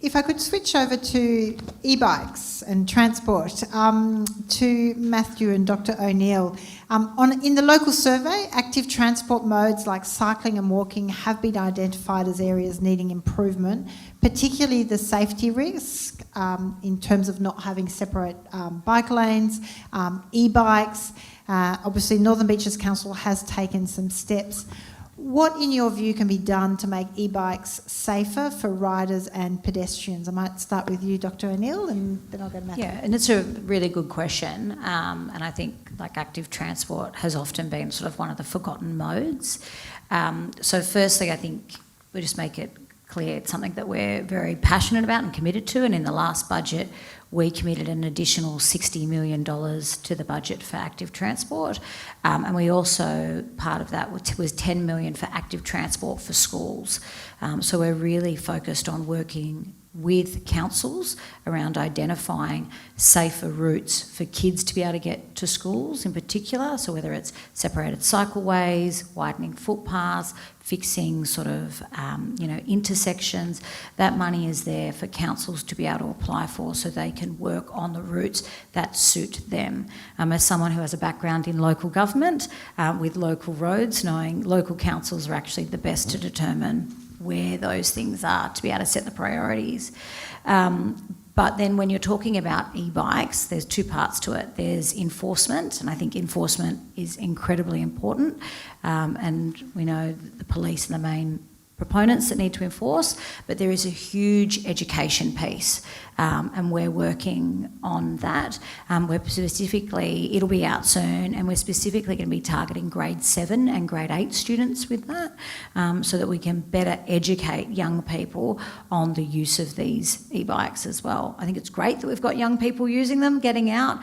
If I could switch over to e-bikes and transport, to Matthew and Dr. O'Neil. In the local survey, active transport modes like cycling and walking have been identified as areas needing improvement, particularly the safety risk in terms of not having separate bike lanes, e-bikes. Obviously, Northern Beaches Council has taken some steps. what, in your view, can be done to make e-bikes safer for riders and pedestrians? I might start with you, Dr. O'Neil, and then I'll go to Matthew.
Yeah, and it's a really good question. And I think like active transport has often been sort of one of the forgotten modes. So firstly, I think we just make it clear it's something that we're very passionate about and committed to. And in the last budget, we committed an additional $60 million to the budget for active transport. And we also, part of that was $10 million for active transport for schools. So we're really focused on working with councils around identifying safer routes for kids to be able to get to schools in particular. So whether it's separated cycleways, widening footpaths, fixing sort of, intersections, that money is there for councils to be able to apply for so they can work on the routes that suit them. As someone who has a background in local government with local roads, knowing local councils are actually the best to determine where those things are to be able to set the priorities. But then when you're talking about e-bikes, there's two parts to it. There's enforcement, and I think enforcement is incredibly important. And we know the police are the main proponents that need to enforce, but there is a huge education piece, and we're working on that. We're specifically, it'll be out soon, and we're specifically going to be targeting grade 7 and grade 8 students with that, so that we can better educate young people on the use of these e-bikes as well. I think it's great that we've got young people using them, getting out,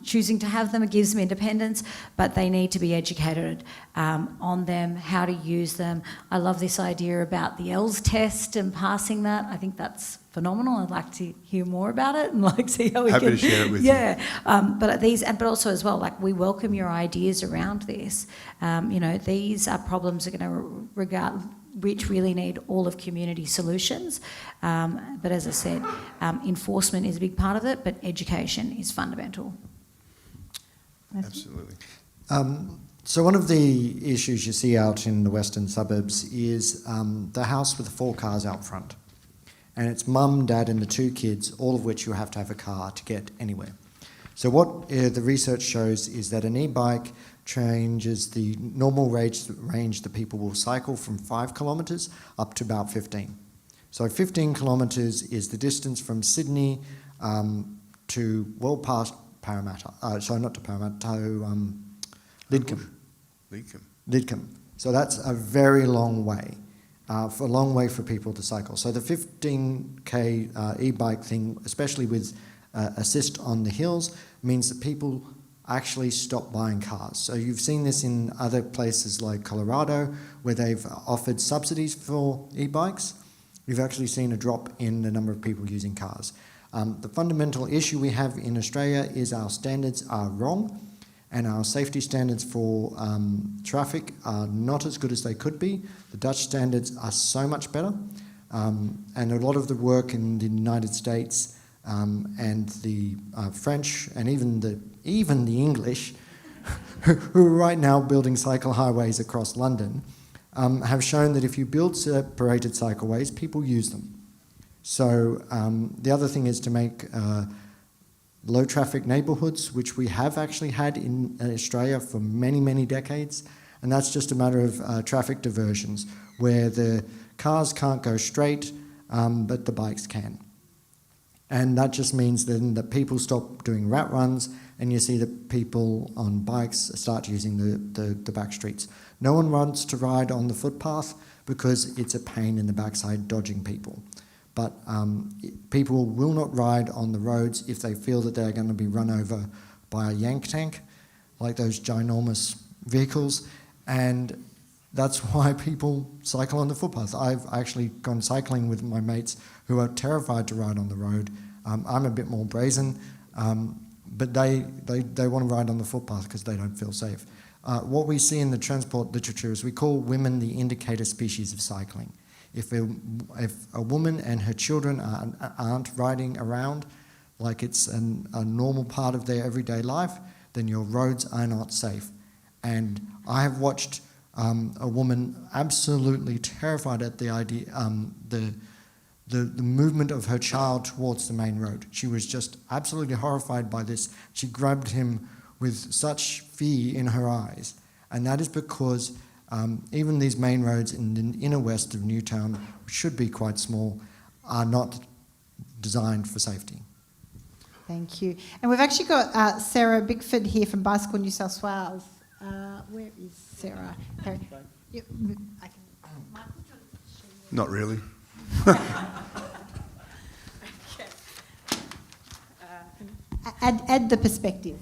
choosing to have them. It gives them independence, but they need to be educated on them, how to use them. I love this idea about the ELS test and passing that. I think that's phenomenal. I'd like to hear more about it and like see how we
Happy
can...
to share it with you.
Yeah, but also as well, like we welcome your ideas around this. These are problems that are going to which really need all of community solutions. But as I said, enforcement is a big part of it, but education is fundamental.
Absolutely.
So one of the issues you see out in the western suburbs is the house with the 4 cars out front. And it's mum, dad and the 2 kids, all of which you have to have a car to get anywhere. So what the research shows is that an e-bike changes the normal range that people will cycle from 5 kilometres up to about 15. So 15 kilometres is the distance from Sydney to well past Parramatta. Not to Parramatta, to Lidcombe. So that's a very long way. For a long way for people to cycle. So the 15k e-bike thing, especially with assist on the hills, means that people actually stop buying cars. So you've seen this in other places like Colorado, where they've offered subsidies for e-bikes. You've actually seen a drop in the number of people using cars. The fundamental issue we have in Australia is our standards are wrong, and our safety standards for traffic are not as good as they could be. The Dutch standards are so much better, and a lot of the work in the United States and the French and even the English, who are right now building cycle highways across London, have shown that if you build separated cycleways, people use them. So the other thing is to make low traffic neighbourhoods, which we have actually had in Australia for many, many decades. And that's just a matter of traffic diversions, where the cars can't go straight, but the bikes can. And that just means then that people stop doing rat runs, and you see that people on bikes start using the back streets. No one wants to ride on the footpath because it's a pain in the backside dodging people. But people will not ride on the roads if they feel that they're going to be run over by a yank tank, like those ginormous vehicles. And that's why people cycle on the footpath. I've actually gone cycling with my mates who are terrified to ride on the road. I'm a bit more brazen, but they want to ride on the footpath because they don't feel safe. What we see in the transport literature is we call women the indicator species of cycling. If a woman and her children aren't riding around like it's a normal part of their everyday life, then your roads are not safe. And I have watched a woman absolutely terrified at the idea, the movement of her child towards the main road. She was just absolutely horrified by this. She grabbed him with such fear in her eyes. And that is because Even these main roads in the inner west of Newtown, which should be quite small, are not designed for safety.
Thank you. And we've actually got Sarah Bigford here from Bicycle New South Wales. Where is Sarah?
Not really.
Add the perspective.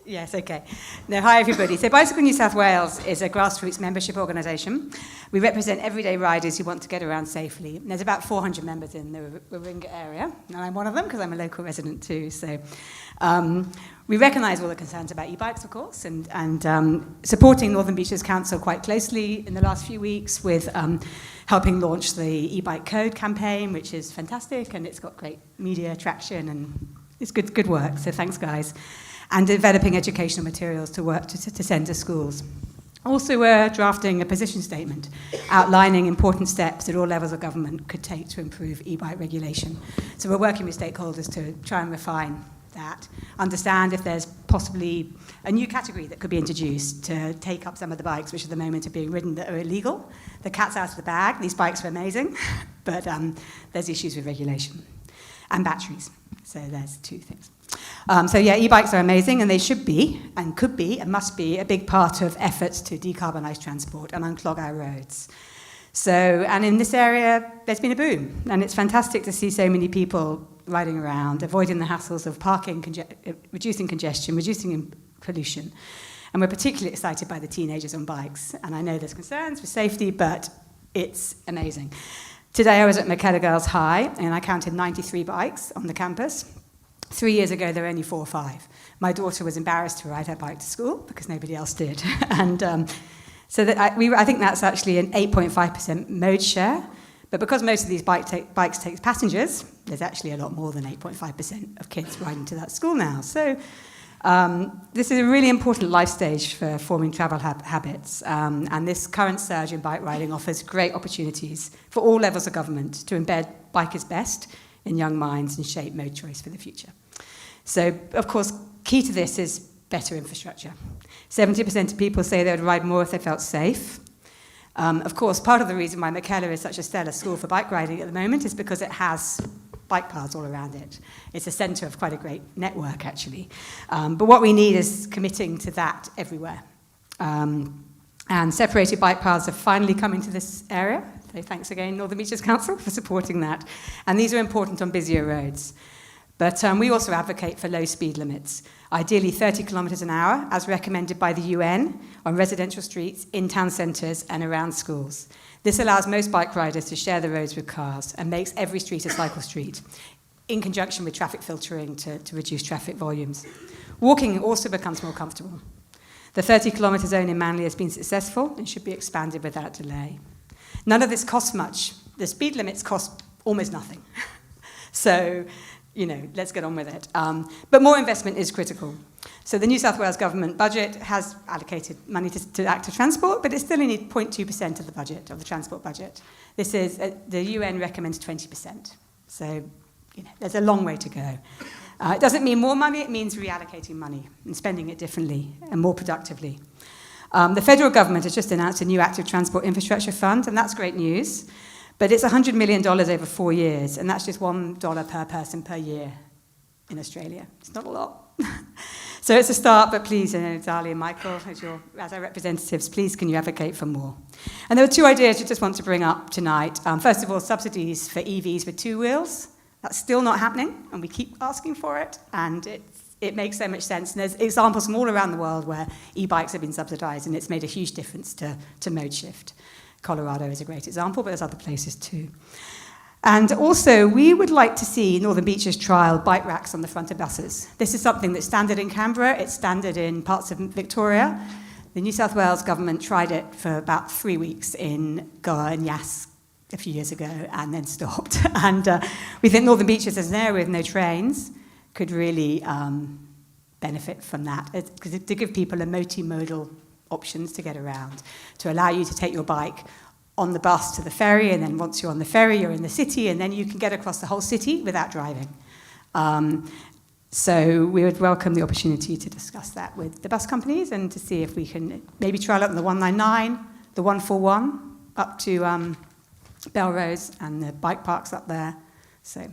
Yes, okay. Now, hi everybody. So Bicycle New South Wales is a grassroots membership organisation. We represent everyday riders who want to get around safely. And there's about 400 members in the Warringah area, and I'm one of them because I'm a local resident too. So we recognise all the concerns about e-bikes, of course, and supporting Northern Beaches Council quite closely in the last few weeks with helping launch the e-bike code campaign, which is fantastic, and it's got great media traction, and it's good work. So thanks, guys. And developing educational materials to work to send to schools. Also, we're drafting a position statement outlining important steps that all levels of government could take to improve e-bike regulation. So we're working with stakeholders to try and refine that, understand if there's possibly a new category that could be introduced to take up some of the bikes which at the moment are being ridden that are illegal. The cat's out of the bag. These bikes are amazing, but there's issues with regulation and batteries. So there's two things. E-bikes are amazing, and they should be, and could be, and must be a big part of efforts to decarbonise transport and unclog our roads. And in this area, there's been a boom, and it's fantastic to see so many people riding around, avoiding the hassles of parking, reducing congestion, reducing pollution. And we're particularly excited by the teenagers on bikes, and I know there's concerns for safety, but it's amazing. Today I was at McKellar Girls High, and I counted 93 bikes on the campus. 3 years ago, there were only 4 or 5. My daughter was embarrassed to ride her bike to school because nobody else did. And I think that's actually an 8.5% mode share. But because most of these bikes take passengers, there's actually a lot more than 8.5% of kids riding to that school now. So this is a really important life stage for forming travel habits. And this current surge in bike riding offers great opportunities for all levels of government to embed bike is best in young minds and shape mode choice for the future. So, of course, key to this is better infrastructure. 70% of people say they would ride more if they felt safe. Of course, part of the reason why McKellar is such a stellar school for bike riding at the moment is because it has bike paths all around it. It's a centre of quite a great network, actually. But what we need is committing to that everywhere. And separated bike paths are finally coming to this area. So thanks again, Northern Beaches Council, for supporting that. And these are important on busier roads. But we also advocate for low speed limits, ideally 30 kilometres an hour, as recommended by the UN, on residential streets, in town centres and around schools. This allows most bike riders to share the roads with cars and makes every street a cycle street, in conjunction with traffic filtering to reduce traffic volumes. Walking also becomes more comfortable. The 30 kilometre zone in Manly has been successful and should be expanded without delay. None of this costs much. The speed limits cost almost nothing. So, let's get on with it. But more investment is critical. So the New South Wales government budget has allocated money to active transport, but it's still only 0.2% of the budget, of the transport budget. This is, the UN recommends 20%. So, there's a long way to go. It doesn't mean more money, it means reallocating money and spending it differently and more productively. The federal government has just announced a new active transport infrastructure fund, and that's great news. But it's $100 million over 4 years, and that's just $1 per person per year in Australia. It's not a lot. So it's a start, but please, Zali and Michael, as our representatives, please can you advocate for more? And there were 2 ideas I just want to bring up tonight. First of all, subsidies for EVs with 2 wheels. That's still not happening, and we keep asking for it, and it makes so much sense. And there's examples from all around the world where e-bikes have been subsidised, and it's made a huge difference to mode shift. Colorado is a great example, but there's other places too. And also, we would like to see Northern Beaches trial bike racks on the front of buses. This is something that's standard in Canberra, it's standard in parts of Victoria. The New South Wales government tried it for about 3 weeks in Goa and Yass a few years ago and then stopped. And we think Northern Beaches, as an area with no trains, could really benefit from that, to give people a multimodal options to get around, to allow you to take your bike on the bus to the ferry, and then once you're on the ferry, you're in the city, and then you can get across the whole city without driving. So we would welcome the opportunity to discuss that with the bus companies and to see if we can maybe trial it on the 199, the 141 up to Belrose and the bike parks up there. So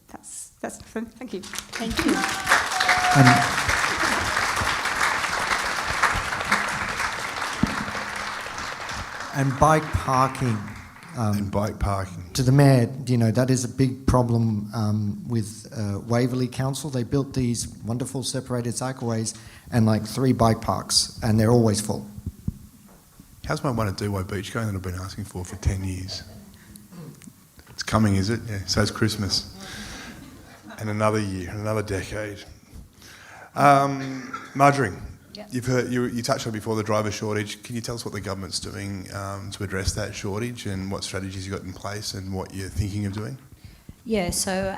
that's thank you.
Thank you.
And bike parking.
And bike parking.
To the Mayor, you know, that is a big problem with Waverley Council. They built these wonderful separated cycleways and like 3 bike parks, and they're always full.
How's my one at Dewey Beach going that I've been asking for 10 years? It's coming, is it? Yeah, so it's Christmas. And another year, another decade. Marjorie,
Yep.
you've heard, you touched on before the driver shortage. Can you tell us what the government's doing to address that shortage and what strategies you've got in place and what you're thinking of doing?
Yeah, so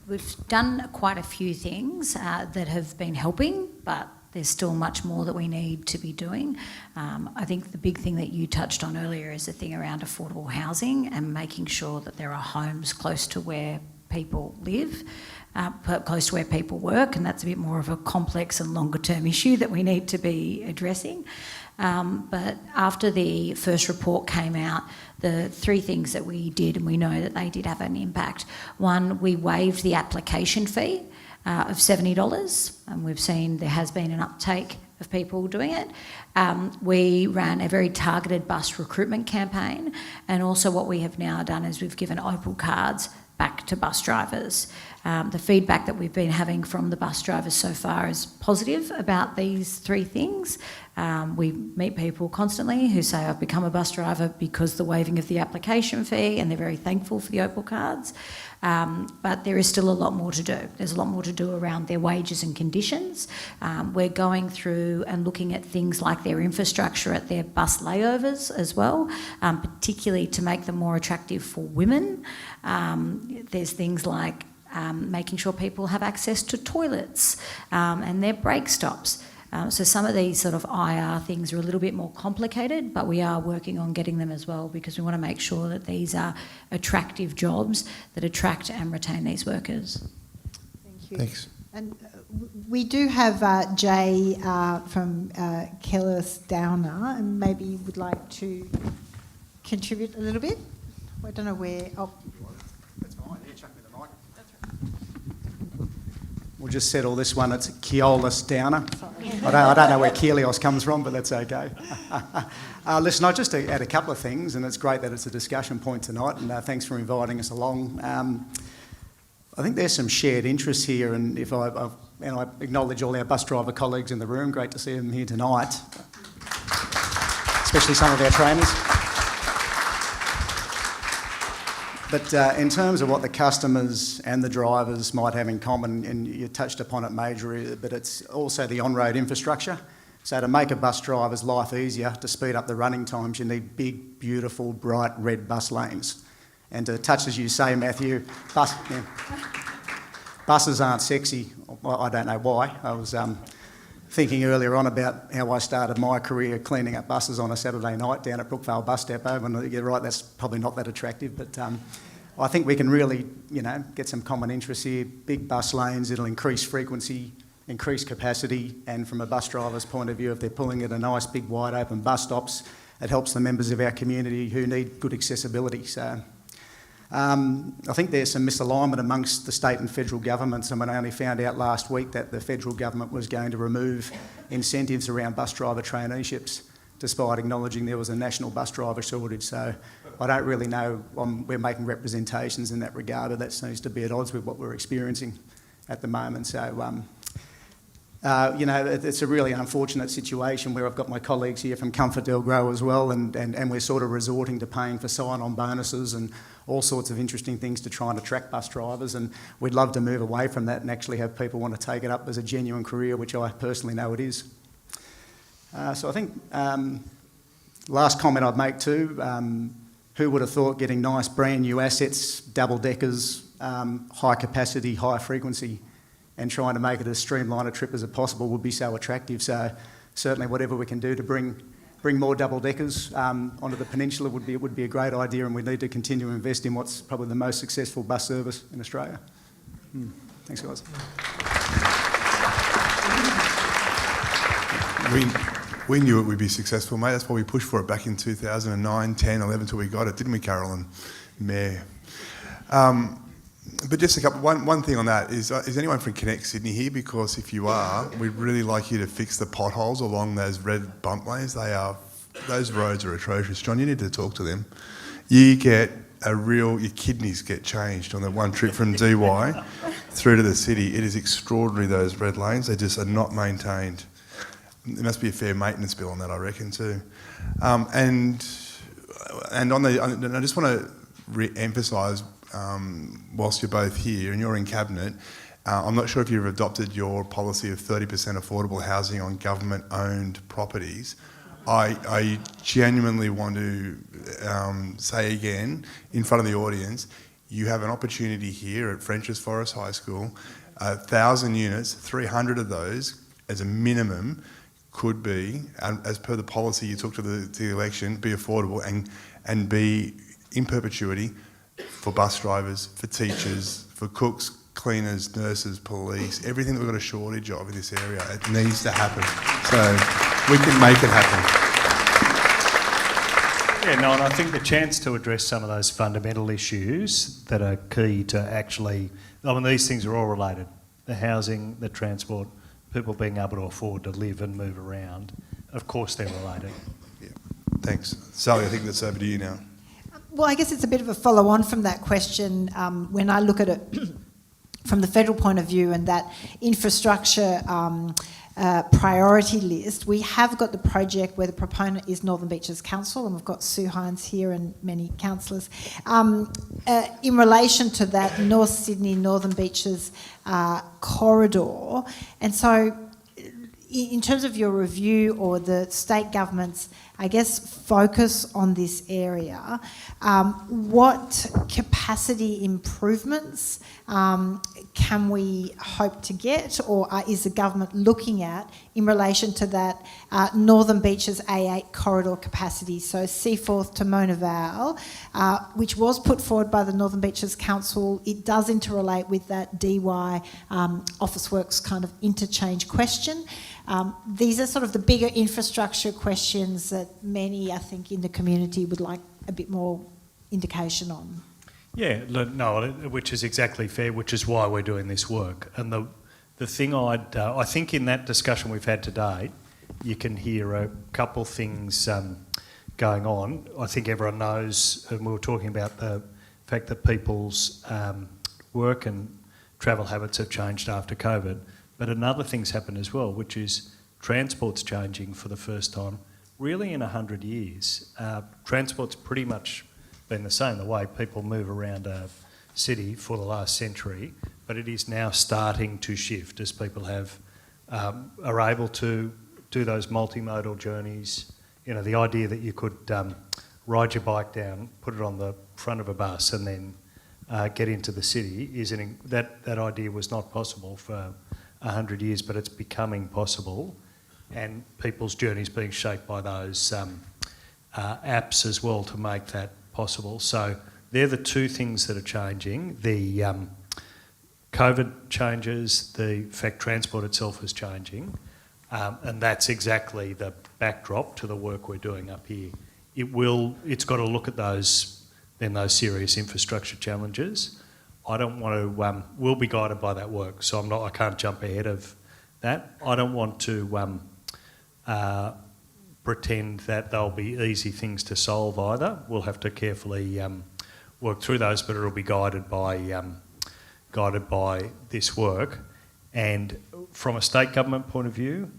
we've done quite a few things that have been helping, but there's still much more that we need to be doing. I think the big thing that you touched on earlier is the thing around affordable housing and making sure that there are homes close to where people live, close to where people work, and that's a bit more of a complex and longer term issue that we need to be addressing. But after the first report came out, the 3 things that we did, and we know that they did have an impact. One, we waived the application fee of $70, and we've seen there has been an uptake of people doing it. We ran a very targeted bus recruitment campaign, and also what we have now done is we've given Opal cards back to bus drivers. The feedback that we've been having from the bus drivers so far is positive about these 3 things. We meet people constantly who say, I've become a bus driver because the waiving of the application fee, and they're very thankful for the Opal cards. But there is still a lot more to do. There's a lot more to do around their wages and conditions. We're going through and looking at things like their infrastructure at their bus layovers as well, particularly to make them more attractive for women. There's things like making sure people have access to toilets and their brake stops. So some of these sort of IR things are a little bit more complicated, but we are working on getting them as well because we want to make sure that these are attractive jobs that attract and retain these workers.
Thank you.
Thanks.
And we do have Jay from Kellis Downer, and maybe you would like to contribute a little bit. I don't know where. Oh.
That's fine. Yeah, chuck me the mic. We'll just settle this one. It's Keolis Downer. I don't know where Keelios comes from, but that's okay. Listen, I just add a couple of things, and it's great that it's a discussion point tonight, and thanks for inviting us along. I think there's some shared interests here, and I acknowledge all our bus driver colleagues in the room. Great to see them here tonight, especially some of our trainers. But in terms of what the customers and the drivers might have in common, and you touched upon it, Marjorie, but it's also the on-road infrastructure. So to make a bus driver's life easier, to speed up the running times, you need big, beautiful, bright red bus lanes. And to touch, as you say, Matthew, buses aren't sexy. I don't know why. I was thinking earlier on about how I started my career cleaning up buses on a Saturday night down at Brookvale Bus Depot, and you're right, that's probably not that attractive, but I think we can really, get some common interests here. Big bus lanes, it'll increase frequency, increase capacity, and from a bus driver's point of view, if they're pulling at a nice big wide open bus stops, it helps the members of our community who need good accessibility. So I think there's some misalignment amongst the state and federal governments. I mean, I only found out last week that the federal government was going to remove incentives around bus driver traineeships, despite acknowledging there was a national bus driver shortage. So I don't really know. We're making representations in that regard, but that seems to be at odds with what we're experiencing at the moment. So, it's a really unfortunate situation where I've got my colleagues here from Comfortdale Grow as well, and we're sort of resorting to paying for sign-on bonuses and all sorts of interesting things to try and attract bus drivers, and we'd love to move away from that and actually have people want to take it up as a genuine career, which I personally know it is. So I think last comment I'd make too, who would have thought getting nice brand new assets, double-deckers, high capacity, high frequency, and trying to make it as streamlined a trip as possible would be so attractive. So certainly whatever we can do to bring more double-deckers onto the peninsula would be a great idea, and we need to continue to invest in what's probably the most successful bus service in Australia. Thanks, guys.
We knew it would be successful, mate. That's why we pushed for it back in 2009, 10, 11 till we got it, didn't we, Carolyn? Mayor. But just one thing on that is anyone from Connect Sydney here? Because if you are, we'd really like you to fix the potholes along those red bump lanes. Those roads are atrocious. John, you need to talk to them. You get your kidneys get changed on the one trip from DY through to the city. It is extraordinary, those red lanes. They just are not maintained. There must be a fair maintenance bill on that, I reckon, too. And I just want to re-emphasise, whilst you're both here and you're in Cabinet, I'm not sure if you've adopted your policy of 30% affordable housing on government-owned properties. I genuinely want to say again, in front of the audience, you have an opportunity here at Frenchs Forest High School, 1,000 units, 300 of those as a minimum could be, as per the policy you took to the election, be affordable and be in perpetuity for bus drivers, for teachers, for cooks, cleaners, nurses, police, everything that we've got a shortage of in this area. It needs to happen. So we can make it happen.
Yeah, no, and I think the chance to address some of those fundamental issues that are key to actually, I mean, these things are all related. The housing, the transport, people being able to afford to live and move around. Of course they're related.
Yeah. Thanks. Sally, I think that's over to you now.
Well, I guess it's a bit of a follow-on from that question. When I look at it from the federal point of view and that infrastructure priority list, we have got the project where the proponent is Northern Beaches Council, and we've got Sue Hines here and many councillors. In relation to that North Sydney, Northern Beaches corridor, and so in terms of your review or the state government's, I guess, focus on this area, what capacity improvements can we hope to get, or is the government looking at in relation to that Northern Beaches A8 corridor capacity? So Seaforth to Mona Vale, which was put forward by the Northern Beaches Council, it does interrelate with that DY Officeworks kind of interchange question. These are sort of the bigger infrastructure questions that many, I think, in the community would like a bit more indication on.
Yeah, no, which is exactly fair, which is why we're doing this work. And the thing I think in that discussion we've had today, you can hear a couple things going on. I think everyone knows, and we were talking about the fact that people's work and travel habits have changed after COVID. But another thing's happened as well, which is transport's changing for the first time really in 100 years. Transport's pretty much been the same, the way people move around a city for the last century, but it is now starting to shift as people are able to do those multimodal journeys. You know, the idea that you could ride your bike down, put it on the front of a bus and then get into the city that idea was not possible for 100 years, but it's becoming possible, and people's journeys being shaped by those apps as well to make that possible. So they're the two things that are changing. The COVID changes, the fact transport itself is changing, and that's exactly the backdrop to the work we're doing up here. It's got to look at those serious infrastructure challenges. I don't want to, we'll be guided by that work, so I can't jump ahead of that. I don't want to pretend that they'll be easy things to solve either. We'll have to carefully work through those, but it'll be guided by this work. And from a state government point of view,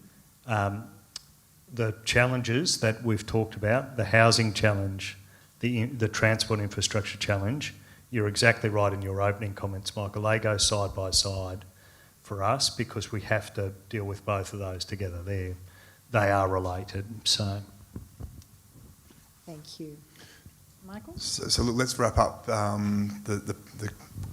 the challenges that we've talked about, the housing challenge, the transport infrastructure challenge, you're exactly right in your opening comments, Michael. They go side by side for us because we have to deal with both of those together. They are related. So,
thank you, Michael.
So look, let's wrap up the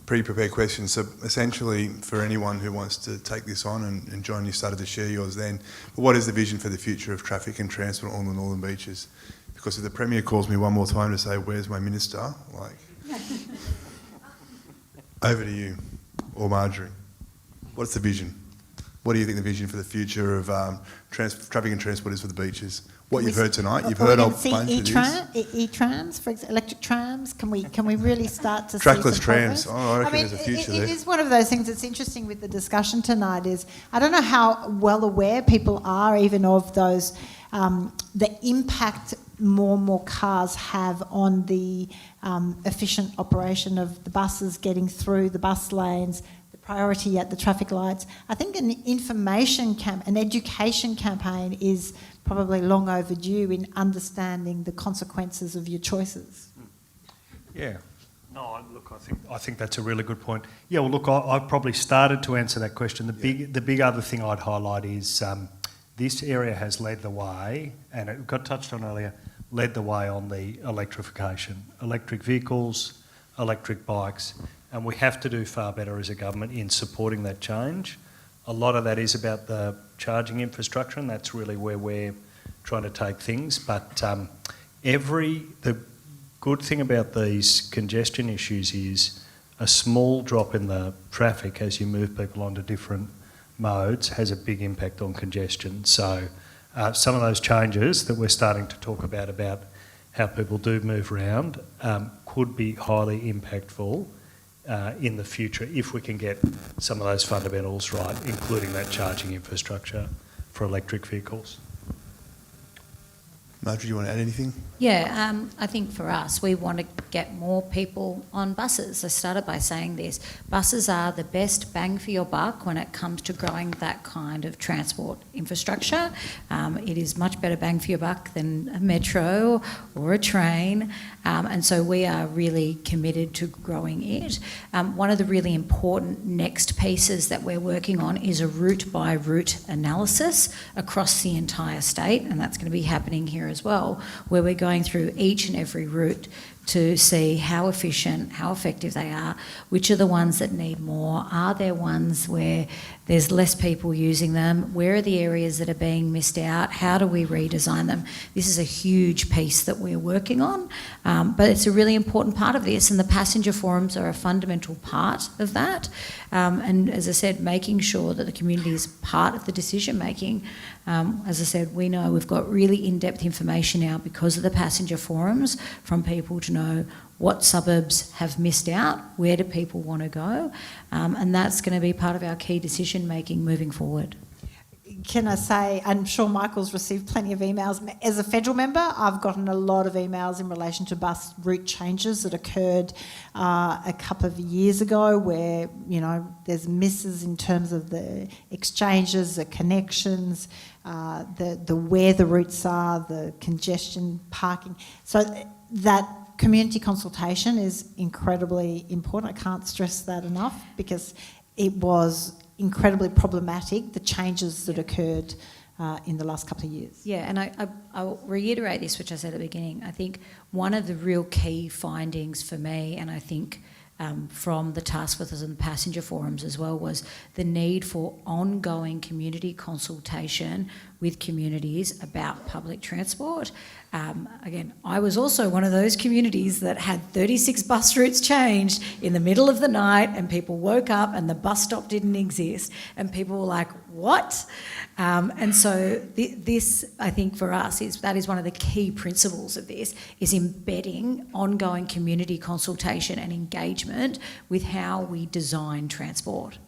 pre-prepared questions. So essentially, for anyone who wants to take this on, and John, you started to share yours then. But what is the vision for the future of traffic and transport on the Northern Beaches? Because if the Premier calls me one more time to say, "Where's my minister?" over to you, or Marjorie. What's the vision? What do you think the vision for the future of traffic and transport is for the beaches? What you've heard tonight, you've heard a bunch of this.
E-trams, for example, electric trams. Can we really start to see
Trackless
some
trams.
progress?
Oh, I reckon there's a future there.
It is one of those things that's interesting with the discussion tonight is, I don't know how well aware people are even of those, the impact more and more cars have on the efficient operation of the buses getting through the bus lanes, the priority at the traffic lights. I think an an education campaign is probably long overdue in understanding the consequences of your choices.
Yeah. No, look, I think that's a really good point. Yeah, well, look, I've probably started to answer that question. The big other thing I'd highlight is this area has led the way, and it got touched on earlier, led the way on the electrification. Electric vehicles, electric bikes, and we have to do far better as a government in supporting that change. A lot of that is about the charging infrastructure, and that's really where we're trying to take things. But the good thing about these congestion issues is a small drop in the traffic as you move people onto different modes has a big impact on congestion. So some of those changes that we're starting to talk about how people do move around, could be highly impactful in the future if we can get some of those fundamentals right, including that charging infrastructure for electric vehicles.
Marjorie, do you want to add anything?
Yeah, I think for us, we want to get more people on buses. I started by saying this. Buses are the best bang for your buck when it comes to growing that kind of transport infrastructure. It is much better bang for your buck than a metro or a train. And so we are really committed to growing it. One of the really important next pieces that we're working on is a route-by-route analysis across the entire state, and that's going to be happening here as well, where we're going through each and every route to see how efficient, how effective they are, which are the ones that need more, are there ones where there's less people using them, where are the areas that are being missed out, how do we redesign them? This is a huge piece that we're working on, but it's a really important part of this, and the passenger forums are a fundamental part of that. And as I said, making sure that the community is part of the decision making. As I said, we know we've got really in-depth information now because of the passenger forums from people to know what suburbs have missed out, where do people want to go, and that's going to be part of our key decision making moving forward.
Can I say, I'm sure Michael's received plenty of emails. As a federal member, I've gotten a lot of emails in relation to bus route changes that occurred a couple of years ago where, there's misses in terms of the exchanges, the connections, the where the routes are, the congestion, parking. So that community consultation is incredibly important. I can't stress that enough because it was incredibly problematic, the changes that occurred in the last couple of years.
Yeah, and I'll reiterate this, which I said at the beginning. I think one of the real key findings for me, and I think from the task forces and passenger forums as well, was the need for ongoing community consultation with communities about public transport. Again, I was also one of those communities that had 36 bus routes changed in the middle of the night, and people woke up and the bus stop didn't exist, and people were like, what? And so this, I think for us, that is one of the key principles of this, is embedding ongoing community consultation and engagement with how we design transport.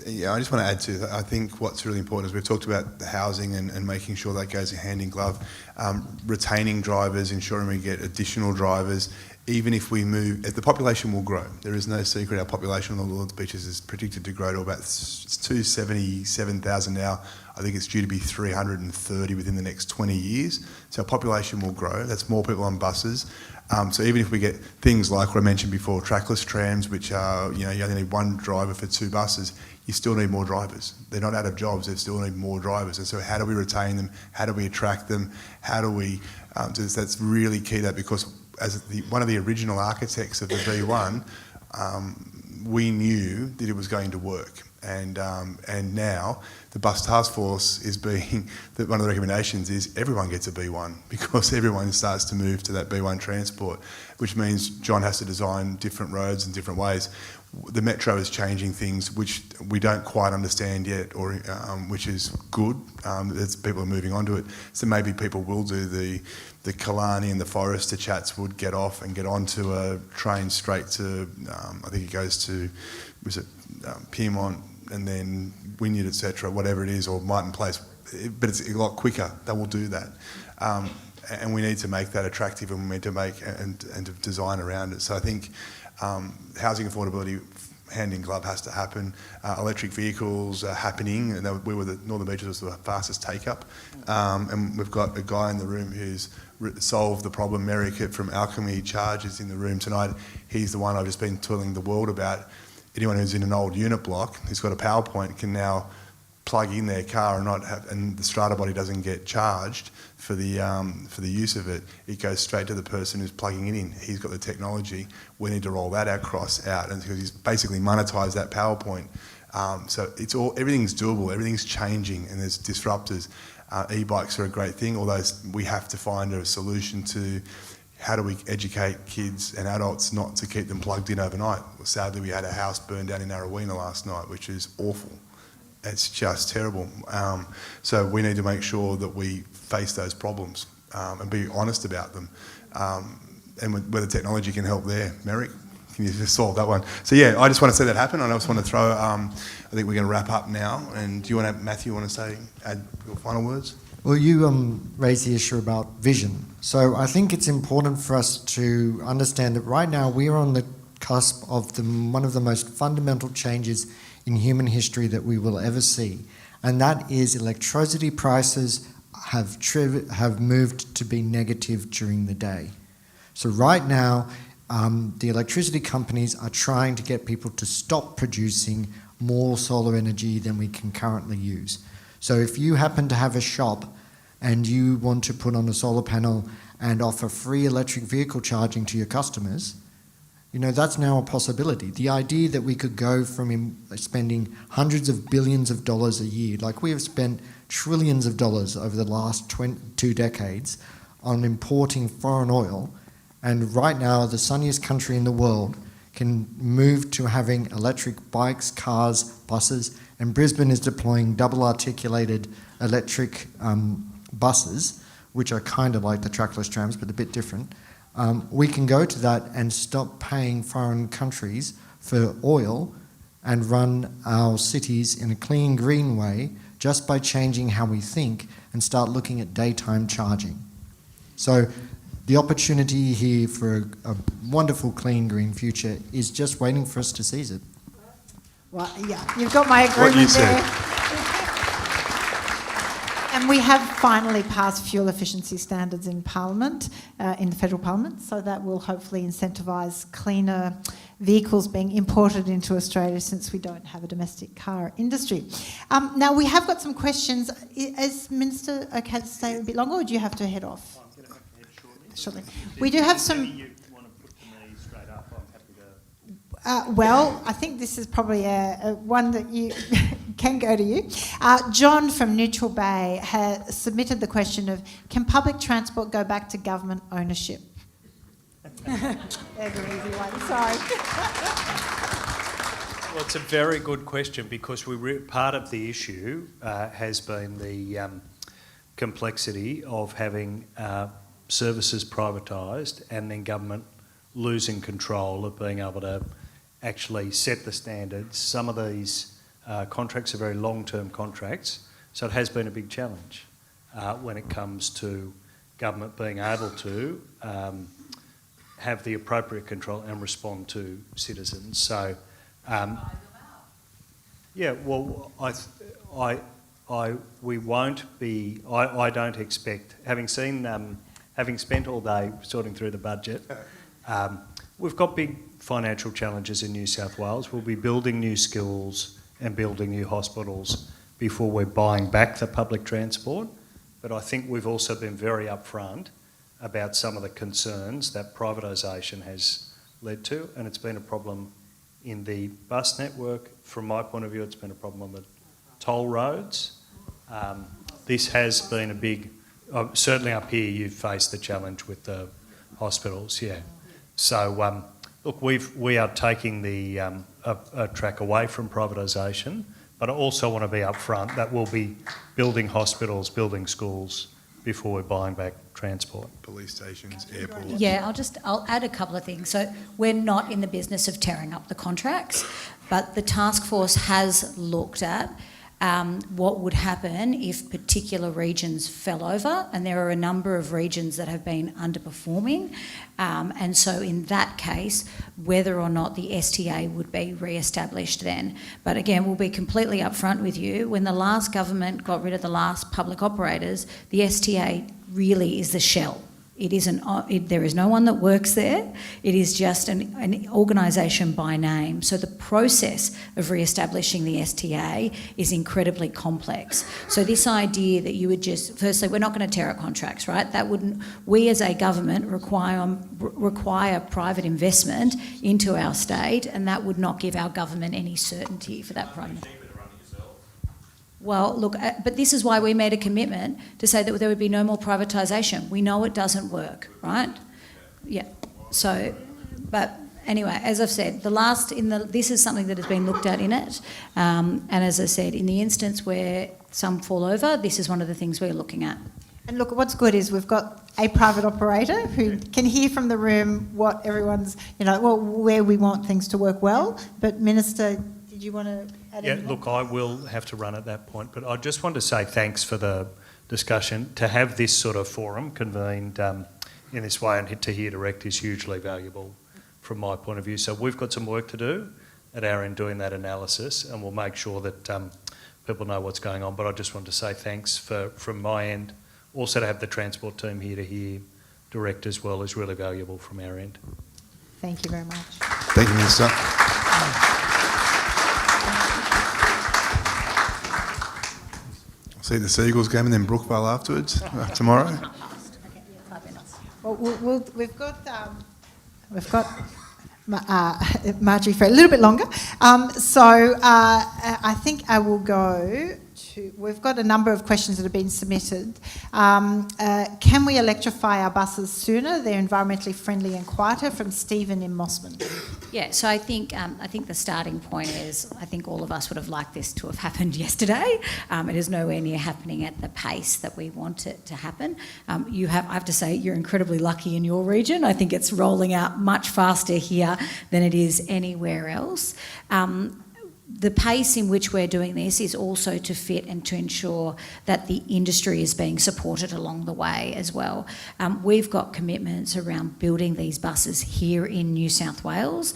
Yeah, I just want to add to that. I think what's really important is we've talked about the housing and making sure that goes hand in glove, retaining drivers, ensuring we get additional drivers. Even if we move, the population will grow. There is no secret. Our population on the Lord's Beaches is predicted to grow to about 277,000 now. I think it's due to be 330 within the next 20 years. So our population will grow. That's more people on buses. So even if we get things like what I mentioned before, trackless trams, which are, you only need one driver for two buses, you still need more drivers. They're not out of jobs, they still need more drivers. And so how do we retain them? How do we attract them? How do we, that's really key, that because as one of the original architects of the V1, we knew that it was going to work. And now the bus task force is being, one of the recommendations is everyone gets a B1 because everyone starts to move to that B1 transport, which means John has to design different roads in different ways. The Metro is changing things which we don't quite understand yet, or which is good. As people are moving on to it, so maybe people will do the Killarney and the Forest to Chatswood, get off and get onto a train straight to, I think it goes to, was it Pyrmont and then Wynyard, etc., whatever it is, or Martin Place. But it's a lot quicker. They will do that. And we need to make that attractive, and we need to make and to design around it. So I think housing affordability, hand in glove, has to happen. Electric vehicles are happening, and Northern Beaches was the fastest take up. And we've got a guy in the room who's solved the problem. Merrick from Alchemy Charge is in the room tonight. He's the one I've just been telling the world about. Anyone who's in an old unit block who's got a PowerPoint can now plug in their car and the strata body doesn't get charged for the use of it. It goes straight to the person who's plugging it in. He's got the technology. We need to roll that out, and because he's basically monetised that PowerPoint. So everything's doable. Everything's changing, and there's disruptors. E-bikes are a great thing, although we have to find a solution to how do we educate kids and adults not to keep them plugged in overnight. Sadly, we had a house burned down in Arowena last night, which is awful. It's just terrible. So we need to make sure that we face those problems and be honest about them. And whether technology can help there. Merrick, can you just solve that one? So yeah, I just want to see that happen, and I just want to throw, I think we're going to wrap up now. And do you want to, Matthew, add your final words?
Well, you raised the issue about vision. So I think it's important for us to understand that right now we are on the cusp of one of the most fundamental changes in human history that we will ever see, and that is electricity prices have moved to be negative during the day. So right now, the electricity companies are trying to get people to stop producing more solar energy than we can currently use. So if you happen to have a shop and you want to put on a solar panel and offer free electric vehicle charging to your customers, that's now a possibility. The idea that we could go from spending hundreds of billions of dollars a year, like we have spent trillions of dollars over the last 2 decades on importing foreign oil, and right now the sunniest country in the world can move to having electric bikes, cars, buses, and Brisbane is deploying double-articulated electric buses, which are kind of like the trackless trams but a bit different. We can go to that and stop paying foreign countries for oil and run our cities in a clean, green way just by changing how we think and start looking at daytime charging. So the opportunity here for a wonderful, clean, green future is just waiting for us to seize it.
Well, yeah, you've got my agreement
What you said.
there. And we have finally passed fuel efficiency standards in Parliament, in the federal Parliament, so that will hopefully incentivise cleaner vehicles being imported into Australia since we don't have a domestic car industry. Now, we have got some questions. Is Minister okay to stay a bit longer, or do you have to head off?
I'm going to have to head shortly.
Shortly. We do have some...
You want to put to me straight up, I'm happy to...
Well, I think this is probably a one that you can go to you. John from Neutral Bay has submitted the question of, can public transport go back to government ownership? There's an easy one, sorry.
Well, it's a very good question because part of the issue has been the complexity of having services privatised and then government losing control of being able to actually set the standards. Some of these contracts are very long-term contracts, so it has been a big challenge when it comes to government being able to have the appropriate control and respond to citizens. So, yeah, well, we won't be. I don't expect, having spent all day sorting through the budget. We've got big financial challenges in New South Wales. We'll be building new schools and building new hospitals before we're buying back the public transport. But I think we've also been very upfront about some of the concerns that privatisation has led to, and it's been a problem in the bus network. From my point of view, it's been a problem on the toll roads. This has been a big, certainly up here you've faced the challenge with the hospitals, yeah. So look, we are taking the a track away from privatisation, but I also want to be upfront that we'll be building hospitals, building schools before we're buying back transport.
Police stations, airports.
Yeah, I'll add a couple of things. So we're not in the business of tearing up the contracts, but the task force has looked at what would happen if particular regions fell over, and there are a number of regions that have been underperforming, and so in that case, whether or not the STA would be re-established then. But again, we'll be completely upfront with you. When the last government got rid of the last public operators, the STA really is the shell. It isn't. There is no one that works there. It is just an organisation by name. So the process of re-establishing the STA is incredibly complex. So this idea that you would just, firstly, we're not going to tear up contracts, right? That wouldn't. We as a government require private investment into our state, and that would not give our government any certainty for that private. Well, look, but this is why we made a commitment to say that there would be no more privatisation. We know it doesn't work, right? Yeah. So, but anyway, as I've said, this is something that has been looked at in it, and as I said, in the instance where some fall over, this is one of the things we're looking at.
And look, what's good is we've got a private operator who can hear from the room what everyone's, where we want things to work well. But Minister, did you want to add anything?
Look, I will have to run at that point, but I just want to say thanks for the discussion. To have this sort of forum convened in this way and to hear direct is hugely valuable from my point of view. So we've got some work to do at our end doing that analysis, and we'll make sure that people know what's going on. But I just want to say thanks from my end. Also to have the transport team here to hear direct as well is really valuable from our end.
Thank you very much.
Thank you, Minister. See the Seagulls game and then Brookvale afterwards tomorrow.
Well, we've got Marjorie for a little bit longer. So I think I will go to. We've got a number of questions that have been submitted. Can we electrify our buses sooner? They're environmentally friendly and quieter. From Stephen in Mossman.
Yeah, so I think the starting point is I think all of us would have liked this to have happened yesterday. It is nowhere near happening at the pace that we want it to happen. I have to say, you're incredibly lucky in your region. I think it's rolling out much faster here than it is anywhere else. The pace in which we're doing this is also to fit and to ensure that the industry is being supported along the way as well. We've got commitments around building these buses here in New South Wales,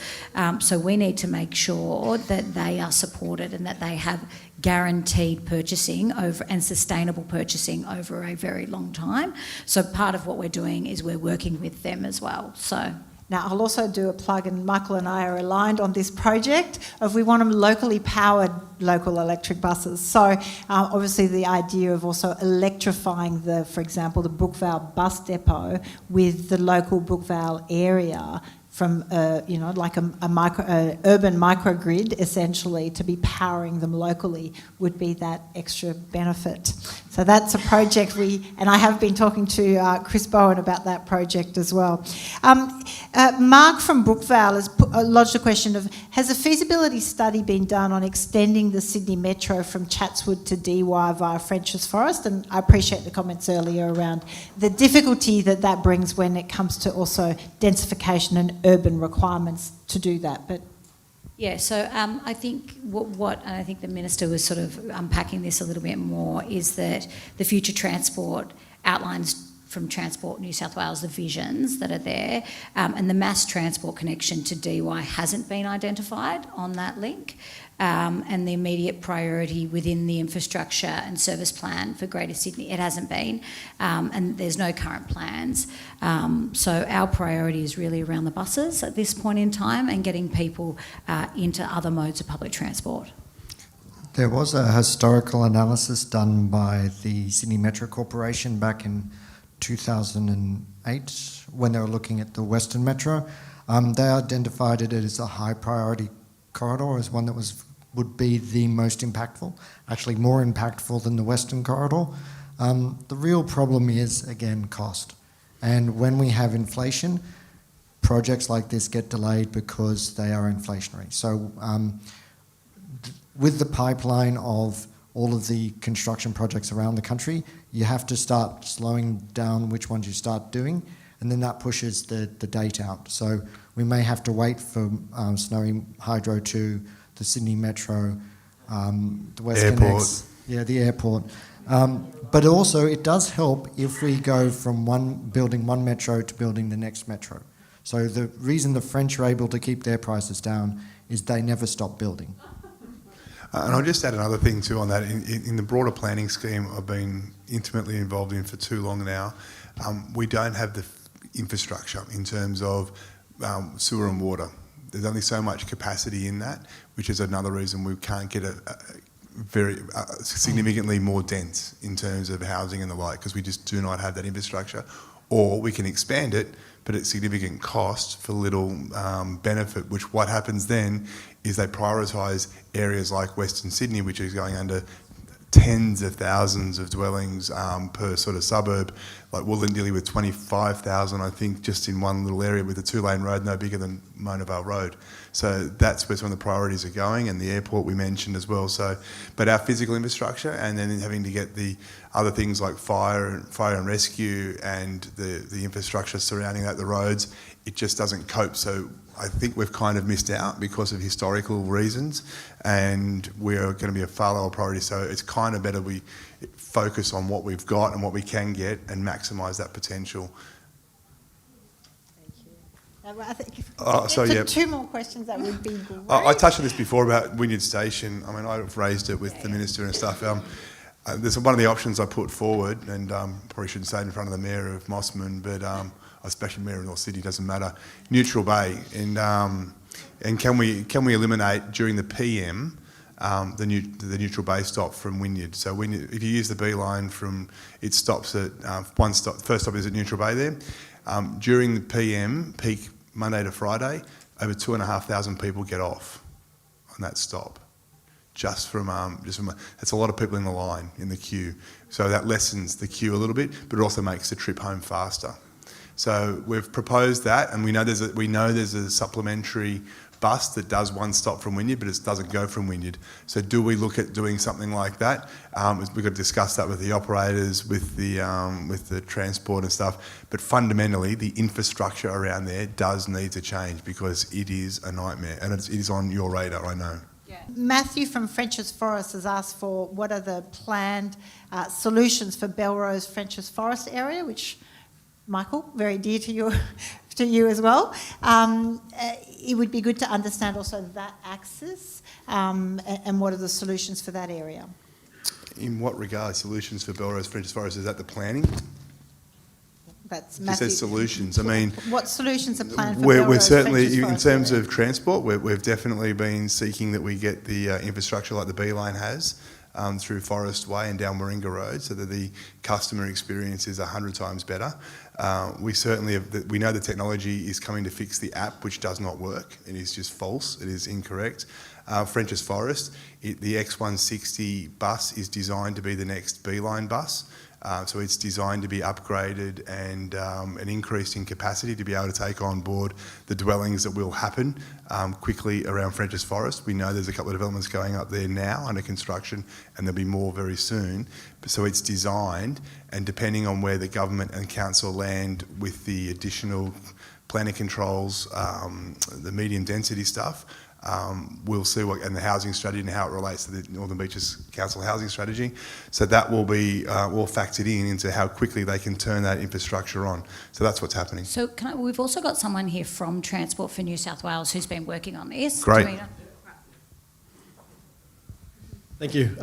so we need to make sure that they are supported and that they have guaranteed purchasing over and sustainable purchasing over a very long time. So part of what we're doing is we're working with them as well. So.
Now, I'll also do a plug, and Michael and I are aligned on this project of we want them locally powered local electric buses. So obviously the idea of also electrifying for example, the Brookvale bus depot with the local Brookvale area from like a urban microgrid essentially to be powering them locally would be that extra benefit. So that's a project and I have been talking to Chris Bowen about that project as well. Mark from Brookvale has lodged a question of, has a feasibility study been done on extending the Sydney Metro from Chatswood to Dee Why via Frenchs Forest? And I appreciate the comments earlier around the difficulty that brings when it comes to also densification and urban requirements to do that. But
yeah, so I think what I think the Minister was sort of unpacking this a little bit more is that the future transport outlines from Transport New South Wales the visions that are there, and the mass transport connection to DY hasn't been identified on that link, and the immediate priority within the infrastructure and service plan for Greater Sydney, it hasn't been, and there's no current plans. So our priority is really around the buses at this point in time and getting people into other modes of public transport.
There was a historical analysis done by the Sydney Metro Corporation back in 2008 when they were looking at the Western Metro. They identified it as a high priority corridor as one that would be the most impactful, actually more impactful than the Western corridor. The real problem is, again, cost. And when we have inflation, projects like this get delayed because they are inflationary. So with the pipeline of all of the construction projects around the country, you have to start slowing down which ones you start doing, and then that pushes the date out. So we may have to wait for Snowy Hydro 2, the Sydney Metro, the West Connects, the airport. But also it does help if we go from building one metro to building the next metro. So the reason the French are able to keep their prices down is they never stop building.
And I'll just add another thing too on that. In the broader planning scheme I've been intimately involved in for too long now, we don't have the infrastructure in terms of sewer and water. There's only so much capacity in that, which is another reason we can't get a very significantly more dense in terms of housing and the like, because we just do not have that infrastructure. Or we can expand it, but at significant cost for little benefit, which what happens then is they prioritise areas like Western Sydney, which is going under tens of thousands of dwellings per sort of suburb, like Wollondilly with 25,000, I think, just in one little area with a 2-lane road no bigger than Mona Vale Road. So that's where some of the priorities are going, and the airport we mentioned as well. So, but our physical infrastructure, and then having to get the other things like fire and rescue and the infrastructure surrounding that, the roads, it just doesn't cope. So I think we've kind of missed out because of historical reasons, and we're going to be a far lower priority. So it's kind of better we focus on what we've got and what we can get and maximise that potential.
I think two more questions, that would be great.
I touched on this before about Wynyard Station. I mean, I've raised it with the Minister and stuff. There's one of the options I put forward, and probably shouldn't say it in front of the Mayor of Mossman, but especially Mayor of North City, doesn't matter. Neutral Bay, and can we eliminate during the PM the Neutral Bay stop from Wynyard? So if you use the B line it stops at one stop. First stop is at Neutral Bay there. During the PM peak Monday to Friday, over 2,500 people get off on that stop. Just from that's a lot of people in the line, in the queue. So that lessens the queue a little bit, but it also makes the trip home faster. So we've proposed that, and we know there's a supplementary bus that does one stop from Wynyard, but it doesn't go from Wynyard. So do we look at doing something like that? We've got to discuss that with the operators, with the transport and stuff. But fundamentally, the infrastructure around there does need to change, because it is a nightmare, and it is on your radar, I know.
Matthew from French's Forest has asked for what are the planned solutions for Belrose French's Forest area, which, Michael, very dear to you as well. It would be good to understand also that axis and what are the solutions for that area.
In what regard, solutions for Belrose French's Forest? Is that the planning?
That's
Matthew. You said solutions. I mean,
what solutions are planned for
we're
Belrose
certainly,
French's
in
Forest
terms
area?
of transport, we've definitely been seeking that we get the infrastructure like the B line has through Forest Way and down Warringah Road, so that the customer experience is 100 times better. We certainly we know the technology is coming to fix the app, which does not work. It is just false. It is incorrect. French's Forest, the X160 bus is designed to be the next B-line bus. So it's designed to be upgraded and increased in capacity to be able to take on board the dwellings that will happen quickly around French's Forest. We know there's a couple of developments going up there now under construction, and there'll be more very soon. So it's designed, and depending on where the government and council land with the additional planning controls, the medium density stuff, we'll see and the housing strategy and how it relates to the Northern Beaches Council housing strategy. So that will be all factored into how quickly they can turn that infrastructure on. So that's what's happening.
So we've also got someone here from Transport for New South Wales who's been working on this.
Great.
Thank you.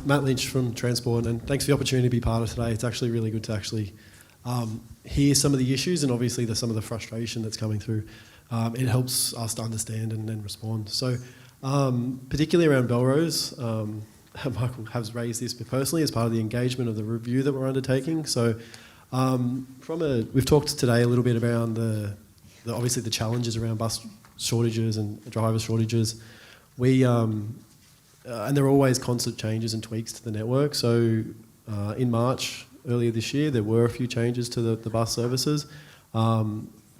Matt Lynch from Transport, and thanks for the opportunity to be part of today. It's actually really good to actually hear some of the issues and obviously some of the frustration that's coming through. It helps us to understand and then respond. So particularly around Belrose, Michael has raised this personally as part of the engagement of the review that we're undertaking. So we've talked today a little bit around the obviously the challenges around bus shortages and driver shortages. we and there are always constant changes and tweaks to the network. So in March earlier this year, there were a few changes to the bus services.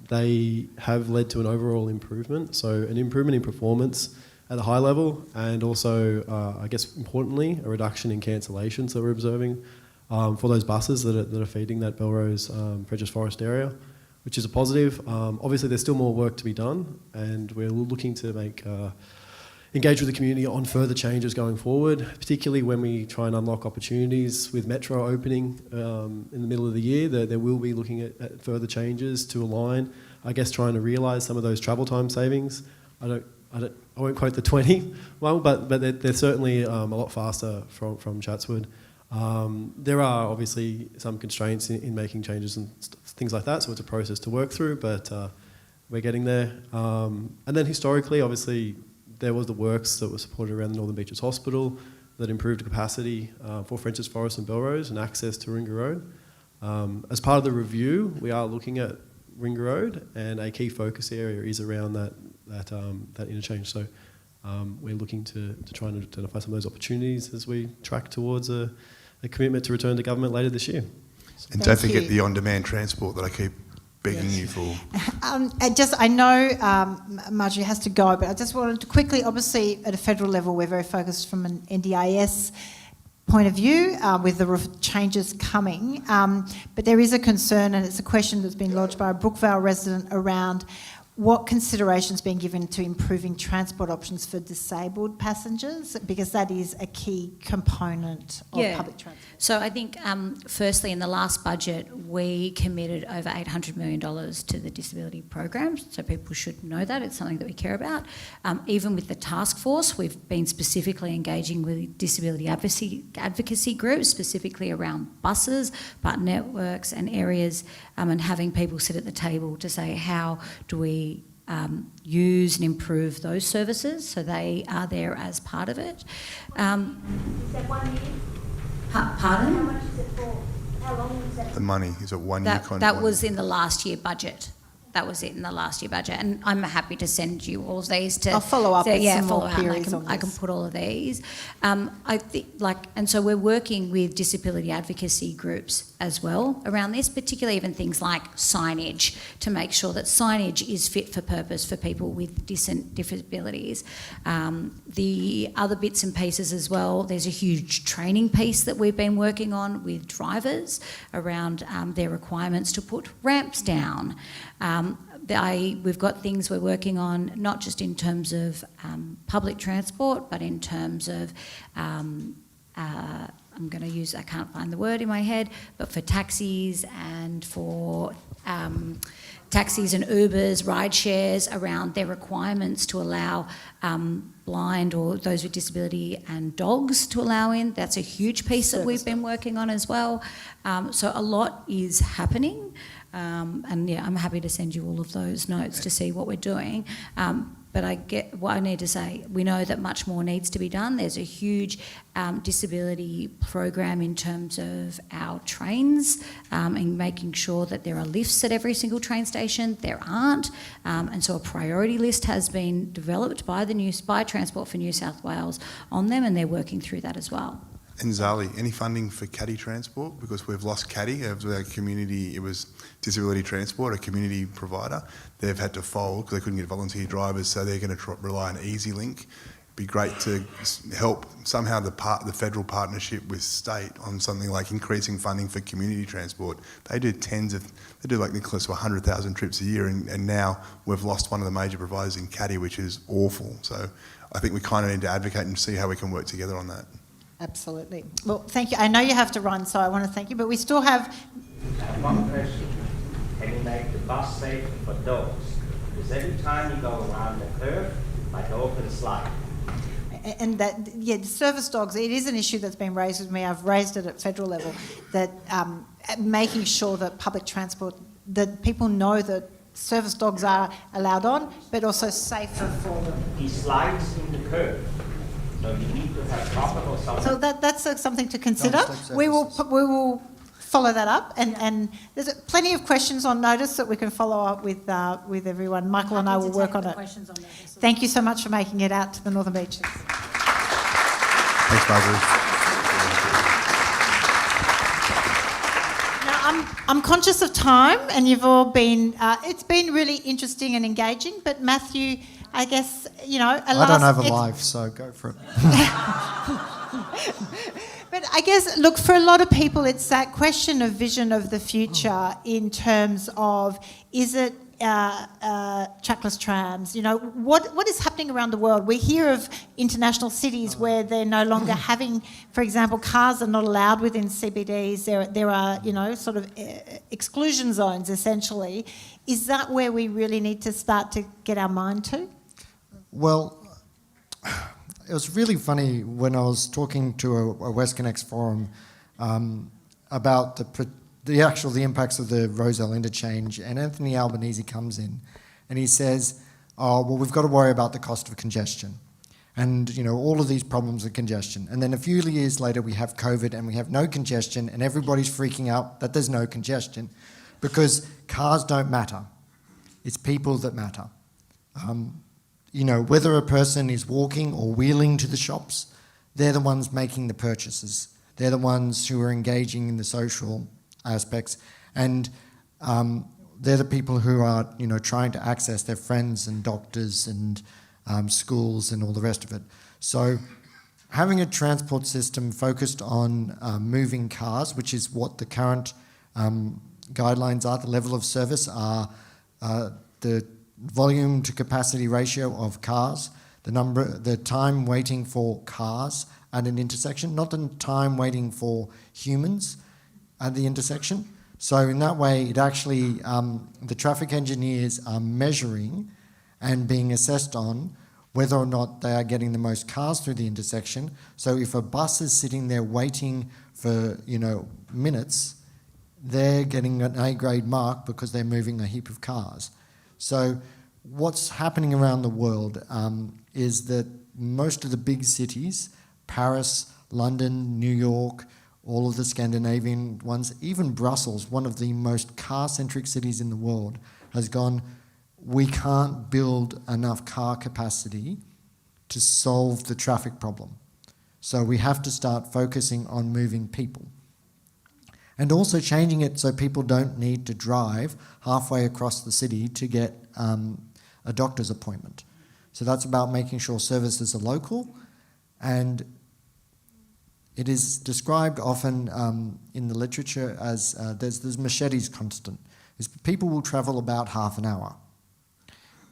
They have led to an overall improvement, so an improvement in performance at a high level, and also, I guess importantly, a reduction in cancellations that we're observing for those buses that are feeding that Belrose Prejudice Forest area, which is a positive. Obviously, there's still more work to be done, and we're looking to engage with the community on further changes going forward, particularly when we try and unlock opportunities with Metro opening in the middle of the year. There will be looking at further changes to align, I guess, trying to realise some of those travel time savings. I won't quote the 20 one, but they're certainly a lot faster from Chatswood. There are obviously some constraints in making changes and things like that, so it's a process to work through, but we're getting there. And then historically, obviously, there was the works that were supported around the Northern Beaches Hospital that improved capacity for French's Forest and Belrose and access to Warringah Road. As part of the review, we are looking at Warringah Road, and a key focus area is around that interchange. So we're looking to try and identify some of those opportunities as we track towards a commitment to return to government later this year.
And don't forget the on-demand transport that I keep begging you for.
I know Marjorie has to go, but I just wanted to quickly, obviously at a federal level, we're very focused from an NDIS point of view with the changes coming, but there is a concern, and it's a question that's been lodged by a Brookvale resident around what consideration's been given to improving transport options for disabled passengers, because that is a key component of public transport.
So I think, firstly, in the last budget, we committed over $800 million to the disability programs, so people should know that. It's something that we care about. Even with the task force, we've been specifically engaging with disability advocacy groups, specifically around buses, but networks and areas, and having people sit at the table to say, how do we use and improve those services, so they are there as part of it.
Is that 1 year?
Pardon?
How much is it for? How long is that?
The money is a one-year contract.
That was in the last year budget. That was it in the last year budget, and I'm happy to send you all of these to.
I'll follow up with some more queries on this.
I can put all of these. I think and so we're working with disability advocacy groups as well around this, particularly even things like signage, to make sure that signage is fit for purpose for people with disabilities. The other bits and pieces as well, there's a huge training piece that we've been working on with drivers around their requirements to put ramps down. We've got things we're working on, not just in terms of public transport, but in terms of, I can't find the word in my head, but for taxis and for taxis and Ubers, ride shares, around their requirements to allow blind or those with disability and dogs to allow in. That's a huge piece that we've been working on as well. So a lot is happening. And I'm happy to send you all of those notes to see what we're doing. But I get what I need to say. We know that much more needs to be done. There's a huge disability program in terms of our trains and making sure that there are lifts at every single train station. There aren't, and so a priority list has been developed by Transport for New South Wales on them, and they're working through that as well.
And Zali, any funding for caddy transport? Because we've lost caddy. It was our community, it was disability transport, a community provider. They've had to fold because they couldn't get volunteer drivers, so they're going to rely on EasyLink. It'd be great to help somehow the federal partnership with state on something like increasing funding for community transport. They do like close to 100,000 trips a year, and now we've lost one of the major providers in caddy, which is awful. So I think we kind of need to advocate and see how we can work together on that.
Absolutely. Well, thank you. I know you have to run, so I want to thank you, but we still have...
One question. Can you make the bus safe for dogs? Because every time you go around the curve, like an open slide.
And that, the service dogs, it is an issue that's been raised with me. I've raised it at federal level, that making sure that public transport, that people know that service dogs are allowed on, but also safer for them.
He slides in the curve. So you need to have proper or something.
So that's something to consider. We will follow that up, and there's plenty of questions on notice that we can follow up with everyone. Michael and I will work on it. Thank you so much for making it out to the Northern Beaches.
Thanks, Marjorie.
Now, I'm conscious of time, and you've all been. It's been really interesting and engaging. But Matthew, I guess
I don't have a life, so go for it.
But I guess, look, for a lot of people, it's that question of vision of the future in terms of, is it trackless trams? What is happening around the world? We hear of international cities where they're no longer having, for example, cars are not allowed within CBDs. There are, sort of exclusion zones, essentially. Is that where we really need to start to get our mind to?
Well, it was really funny when I was talking to a WestConnex forum about the impacts of the Rozelle interchange, and Anthony Albanese comes in and he says, "Oh, well, we've got to worry about the cost of congestion, and all of these problems of congestion." And then a few years later, we have COVID and we have no congestion, and everybody's freaking out that there's no congestion because cars don't matter; it's people that matter. Whether a person is walking or wheeling to the shops, they're the ones making the purchases. They're the ones who are engaging in the social aspects, and they're the people who are, trying to access their friends and doctors and schools and all the rest of it. So having a transport system focused on moving cars, which is what the current guidelines are, the level of service are the volume to capacity ratio of cars, the time waiting for cars at an intersection, not the time waiting for humans at the intersection. So in that way, it actually, the traffic engineers are measuring and being assessed on whether or not they are getting the most cars through the intersection. So if a bus is sitting there waiting for, minutes, they're getting an A-grade mark because they're moving a heap of cars. So what's happening around the world is that most of the big cities, Paris, London, New York, all of the Scandinavian ones, even Brussels, one of the most car-centric cities in the world, has gone, we can't build enough car capacity to solve the traffic problem. So we have to start focusing on moving people. And also changing it so people don't need to drive halfway across the city to get a doctor's appointment. So that's about making sure services are local, and it is described often in the literature as there's Machete's constant, is people will travel about half an hour.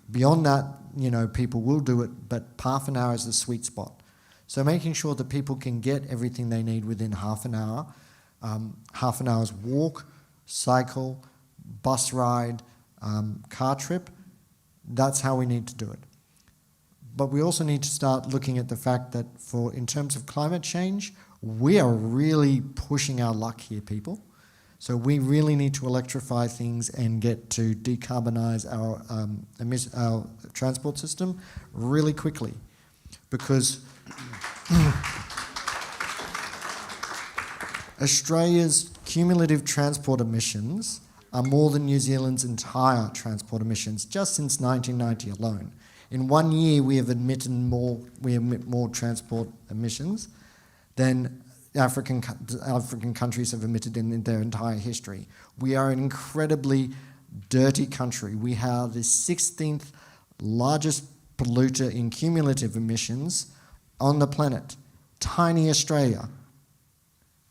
Beyond that, people will do it, but half an hour is the sweet spot. So making sure that people can get everything they need within half an hour, half an hour's walk, cycle, bus ride, car trip, that's how we need to do it. But we also need to start looking at the fact that in terms of climate change, we are really pushing our luck here, people. So we really need to electrify things and get to decarbonise our transport system really quickly, because Australia's cumulative transport emissions are more than New Zealand's entire transport emissions just since 1990 alone. In 1 year, we emit more transport emissions than African countries have emitted in their entire history. We are an incredibly dirty country. We have the 16th largest polluter in cumulative emissions on the planet. Tiny Australia.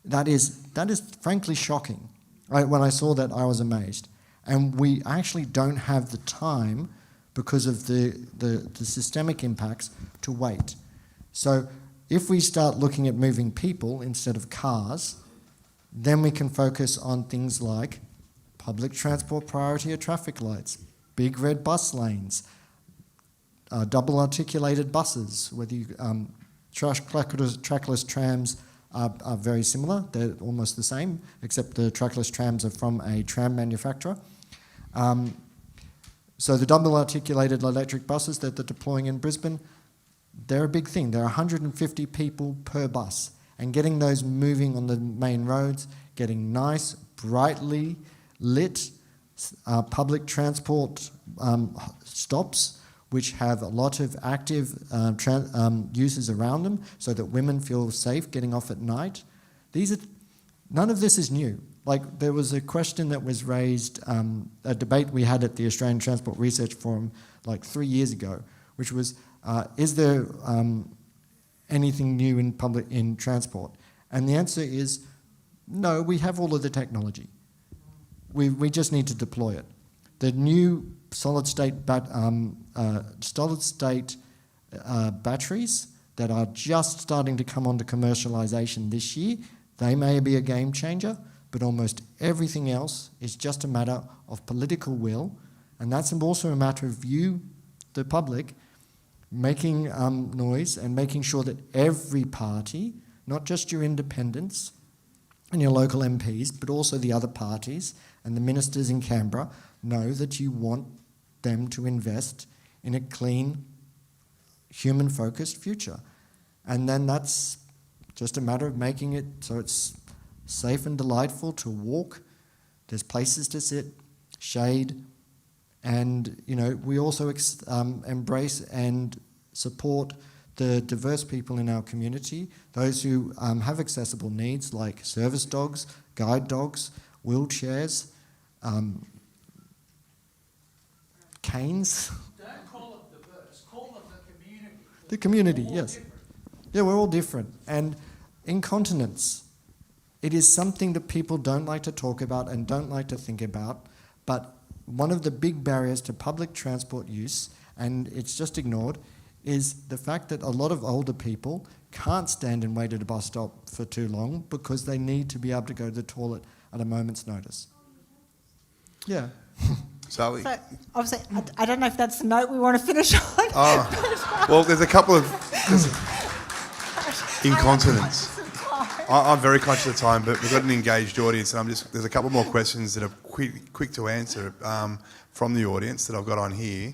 That is frankly shocking. When I saw that, I was amazed. And we actually don't have the time, because of the systemic impacts, to wait. So if we start looking at moving people instead of cars, then we can focus on things like public transport priority or traffic lights, big red bus lanes, double articulated buses, whether you trackless trams are very similar. They're almost the same, except the trackless trams are from a tram manufacturer. So the double articulated electric buses that they're deploying in Brisbane, they're a big thing. There are 150 people per bus, and getting those moving on the main roads, getting nice, brightly lit public transport stops which have a lot of active uses around them so that women feel safe getting off at night. None of this is new. Like, there was a question that was raised, a debate we had at the Australian Transport Research Forum like 3 years ago, which was, is there anything new in transport? And the answer is, no, we have all of the technology. We just need to deploy it. The new solid-state batteries that are just starting to come onto commercialisation this year, they may be a game changer, but almost everything else is just a matter of political will, and that's also a matter of you, the public, making noise and making sure that every party, not just your independents and your local MPs, but also the other parties and the ministers in Canberra, know that you want them to invest in a clean, human-focused future. And then that's just a matter of making it so it's safe and delightful to walk. There's places to sit, shade, and we also embrace and support the diverse people in our community, those who have accessible needs like service dogs, guide dogs, wheelchairs, canes.
Don't call it diverse, call it the community.
The community, yes.
Different.
Yeah, we're all different. And incontinence, it is something that people don't like to talk about and don't like to think about, but one of the big barriers to public transport use, and it's just ignored, is the fact that a lot of older people can't stand and wait at a bus stop for too long because they need to be able to go to the toilet at a moment's notice. Yeah.
Zali.
So, obviously, I don't know if that's the note we want to finish on.
Well, there's a couple of incontinence. I'm very conscious of time, but we've got an engaged audience, and there's a couple more questions that are quick to answer from the audience that I've got on here.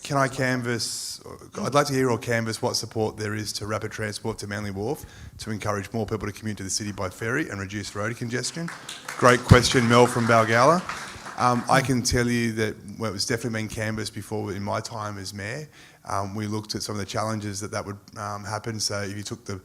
Can I canvass? I'd like to hear or canvass what support there is to rapid transport to Manly Wharf to encourage more people to commute to the city by ferry and reduce road congestion. Great question, Mel from Balgala. I can tell you that it was definitely been canvassed before in my time as mayor. We looked at some of the challenges that would happen. So if you took the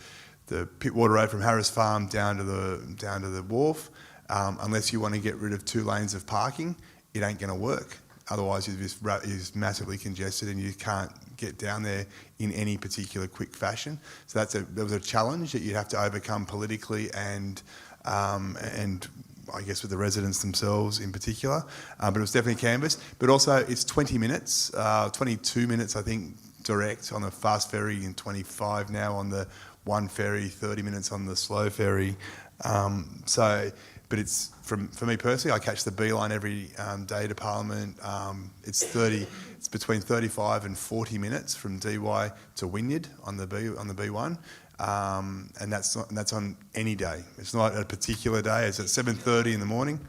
Pittwater Road from Harris Farm down to the wharf, unless you want to get rid of 2 lanes of parking, it ain't going to work. Otherwise, you're just massively congested and you can't get down there in any particular quick fashion. So that was a challenge that you'd have to overcome politically and I guess with the residents themselves in particular. But it was definitely canvassed. But also, it's 20 minutes, 22 minutes, I think, direct on the fast ferry, and 25 now on the one ferry, 30 minutes on the slow ferry. But it's for me personally, I catch the B line every day to Parliament. It's between 35 and 40 minutes from DY to Wynyard on the B1, and that's on any day. It's not a particular day. It's at 7:30 in the morning.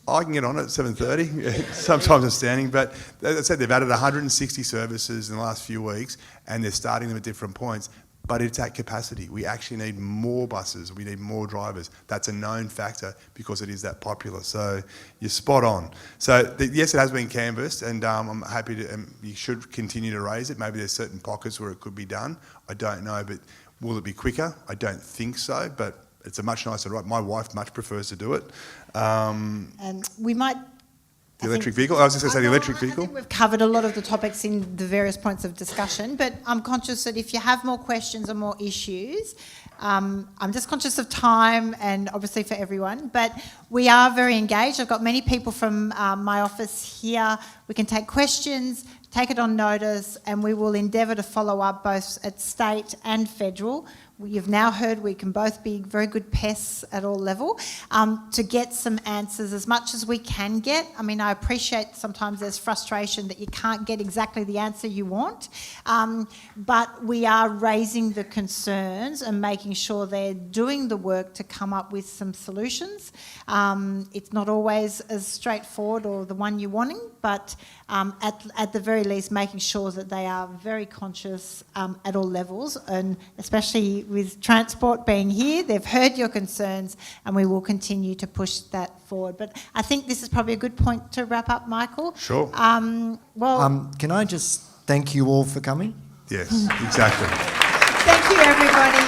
I can get on it at 7:30. Sometimes I'm standing, but as I said, they've added 160 services in the last few weeks, and they're starting them at different points. But it's at capacity. We actually need more buses. We need more drivers. That's a known factor because it is that popular. So you're spot on. So yes, it has been canvassed, and I'm happy to. You should continue to raise it. Maybe there's certain pockets where it could be done. I don't know, but will it be quicker? I don't think so. But it's a much nicer ride. My wife much prefers to do it.
And we might.
The electric vehicle? I was just going to say the electric vehicle.
I think we've covered a lot of the topics in the various points of discussion, but I'm conscious that if you have more questions or more issues, I'm just conscious of time and obviously for everyone, but we are very engaged. I've got many people from my office here. We can take questions, take it on notice, and we will endeavour to follow up both at state and federal you've now heard we can both be very good pests at all level, to get some answers as much as we can get. I mean, I appreciate sometimes there's frustration that you can't get exactly the answer you want, but we are raising the concerns and making sure they're doing the work to come up with some solutions. It's not always as straightforward or the one you're wanting, but at the very least making sure that they are very conscious at all levels, and especially with Transport being here, they've heard your concerns and we will continue to push that forward. But I think this is probably a good point to wrap up, Michael.
Sure.
Can I just thank you all for coming?
Yes, exactly.
Thank you, everybody.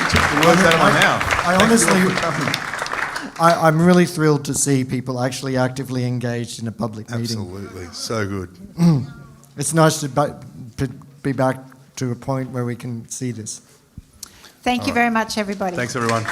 You took the words out of my mouth.
I honestly, I'm really thrilled to see people actually actively engaged in a public meeting.
Absolutely, so good.
It's nice to be back to a point where we can see this.
Thank you very much, everybody.
Thanks, everyone.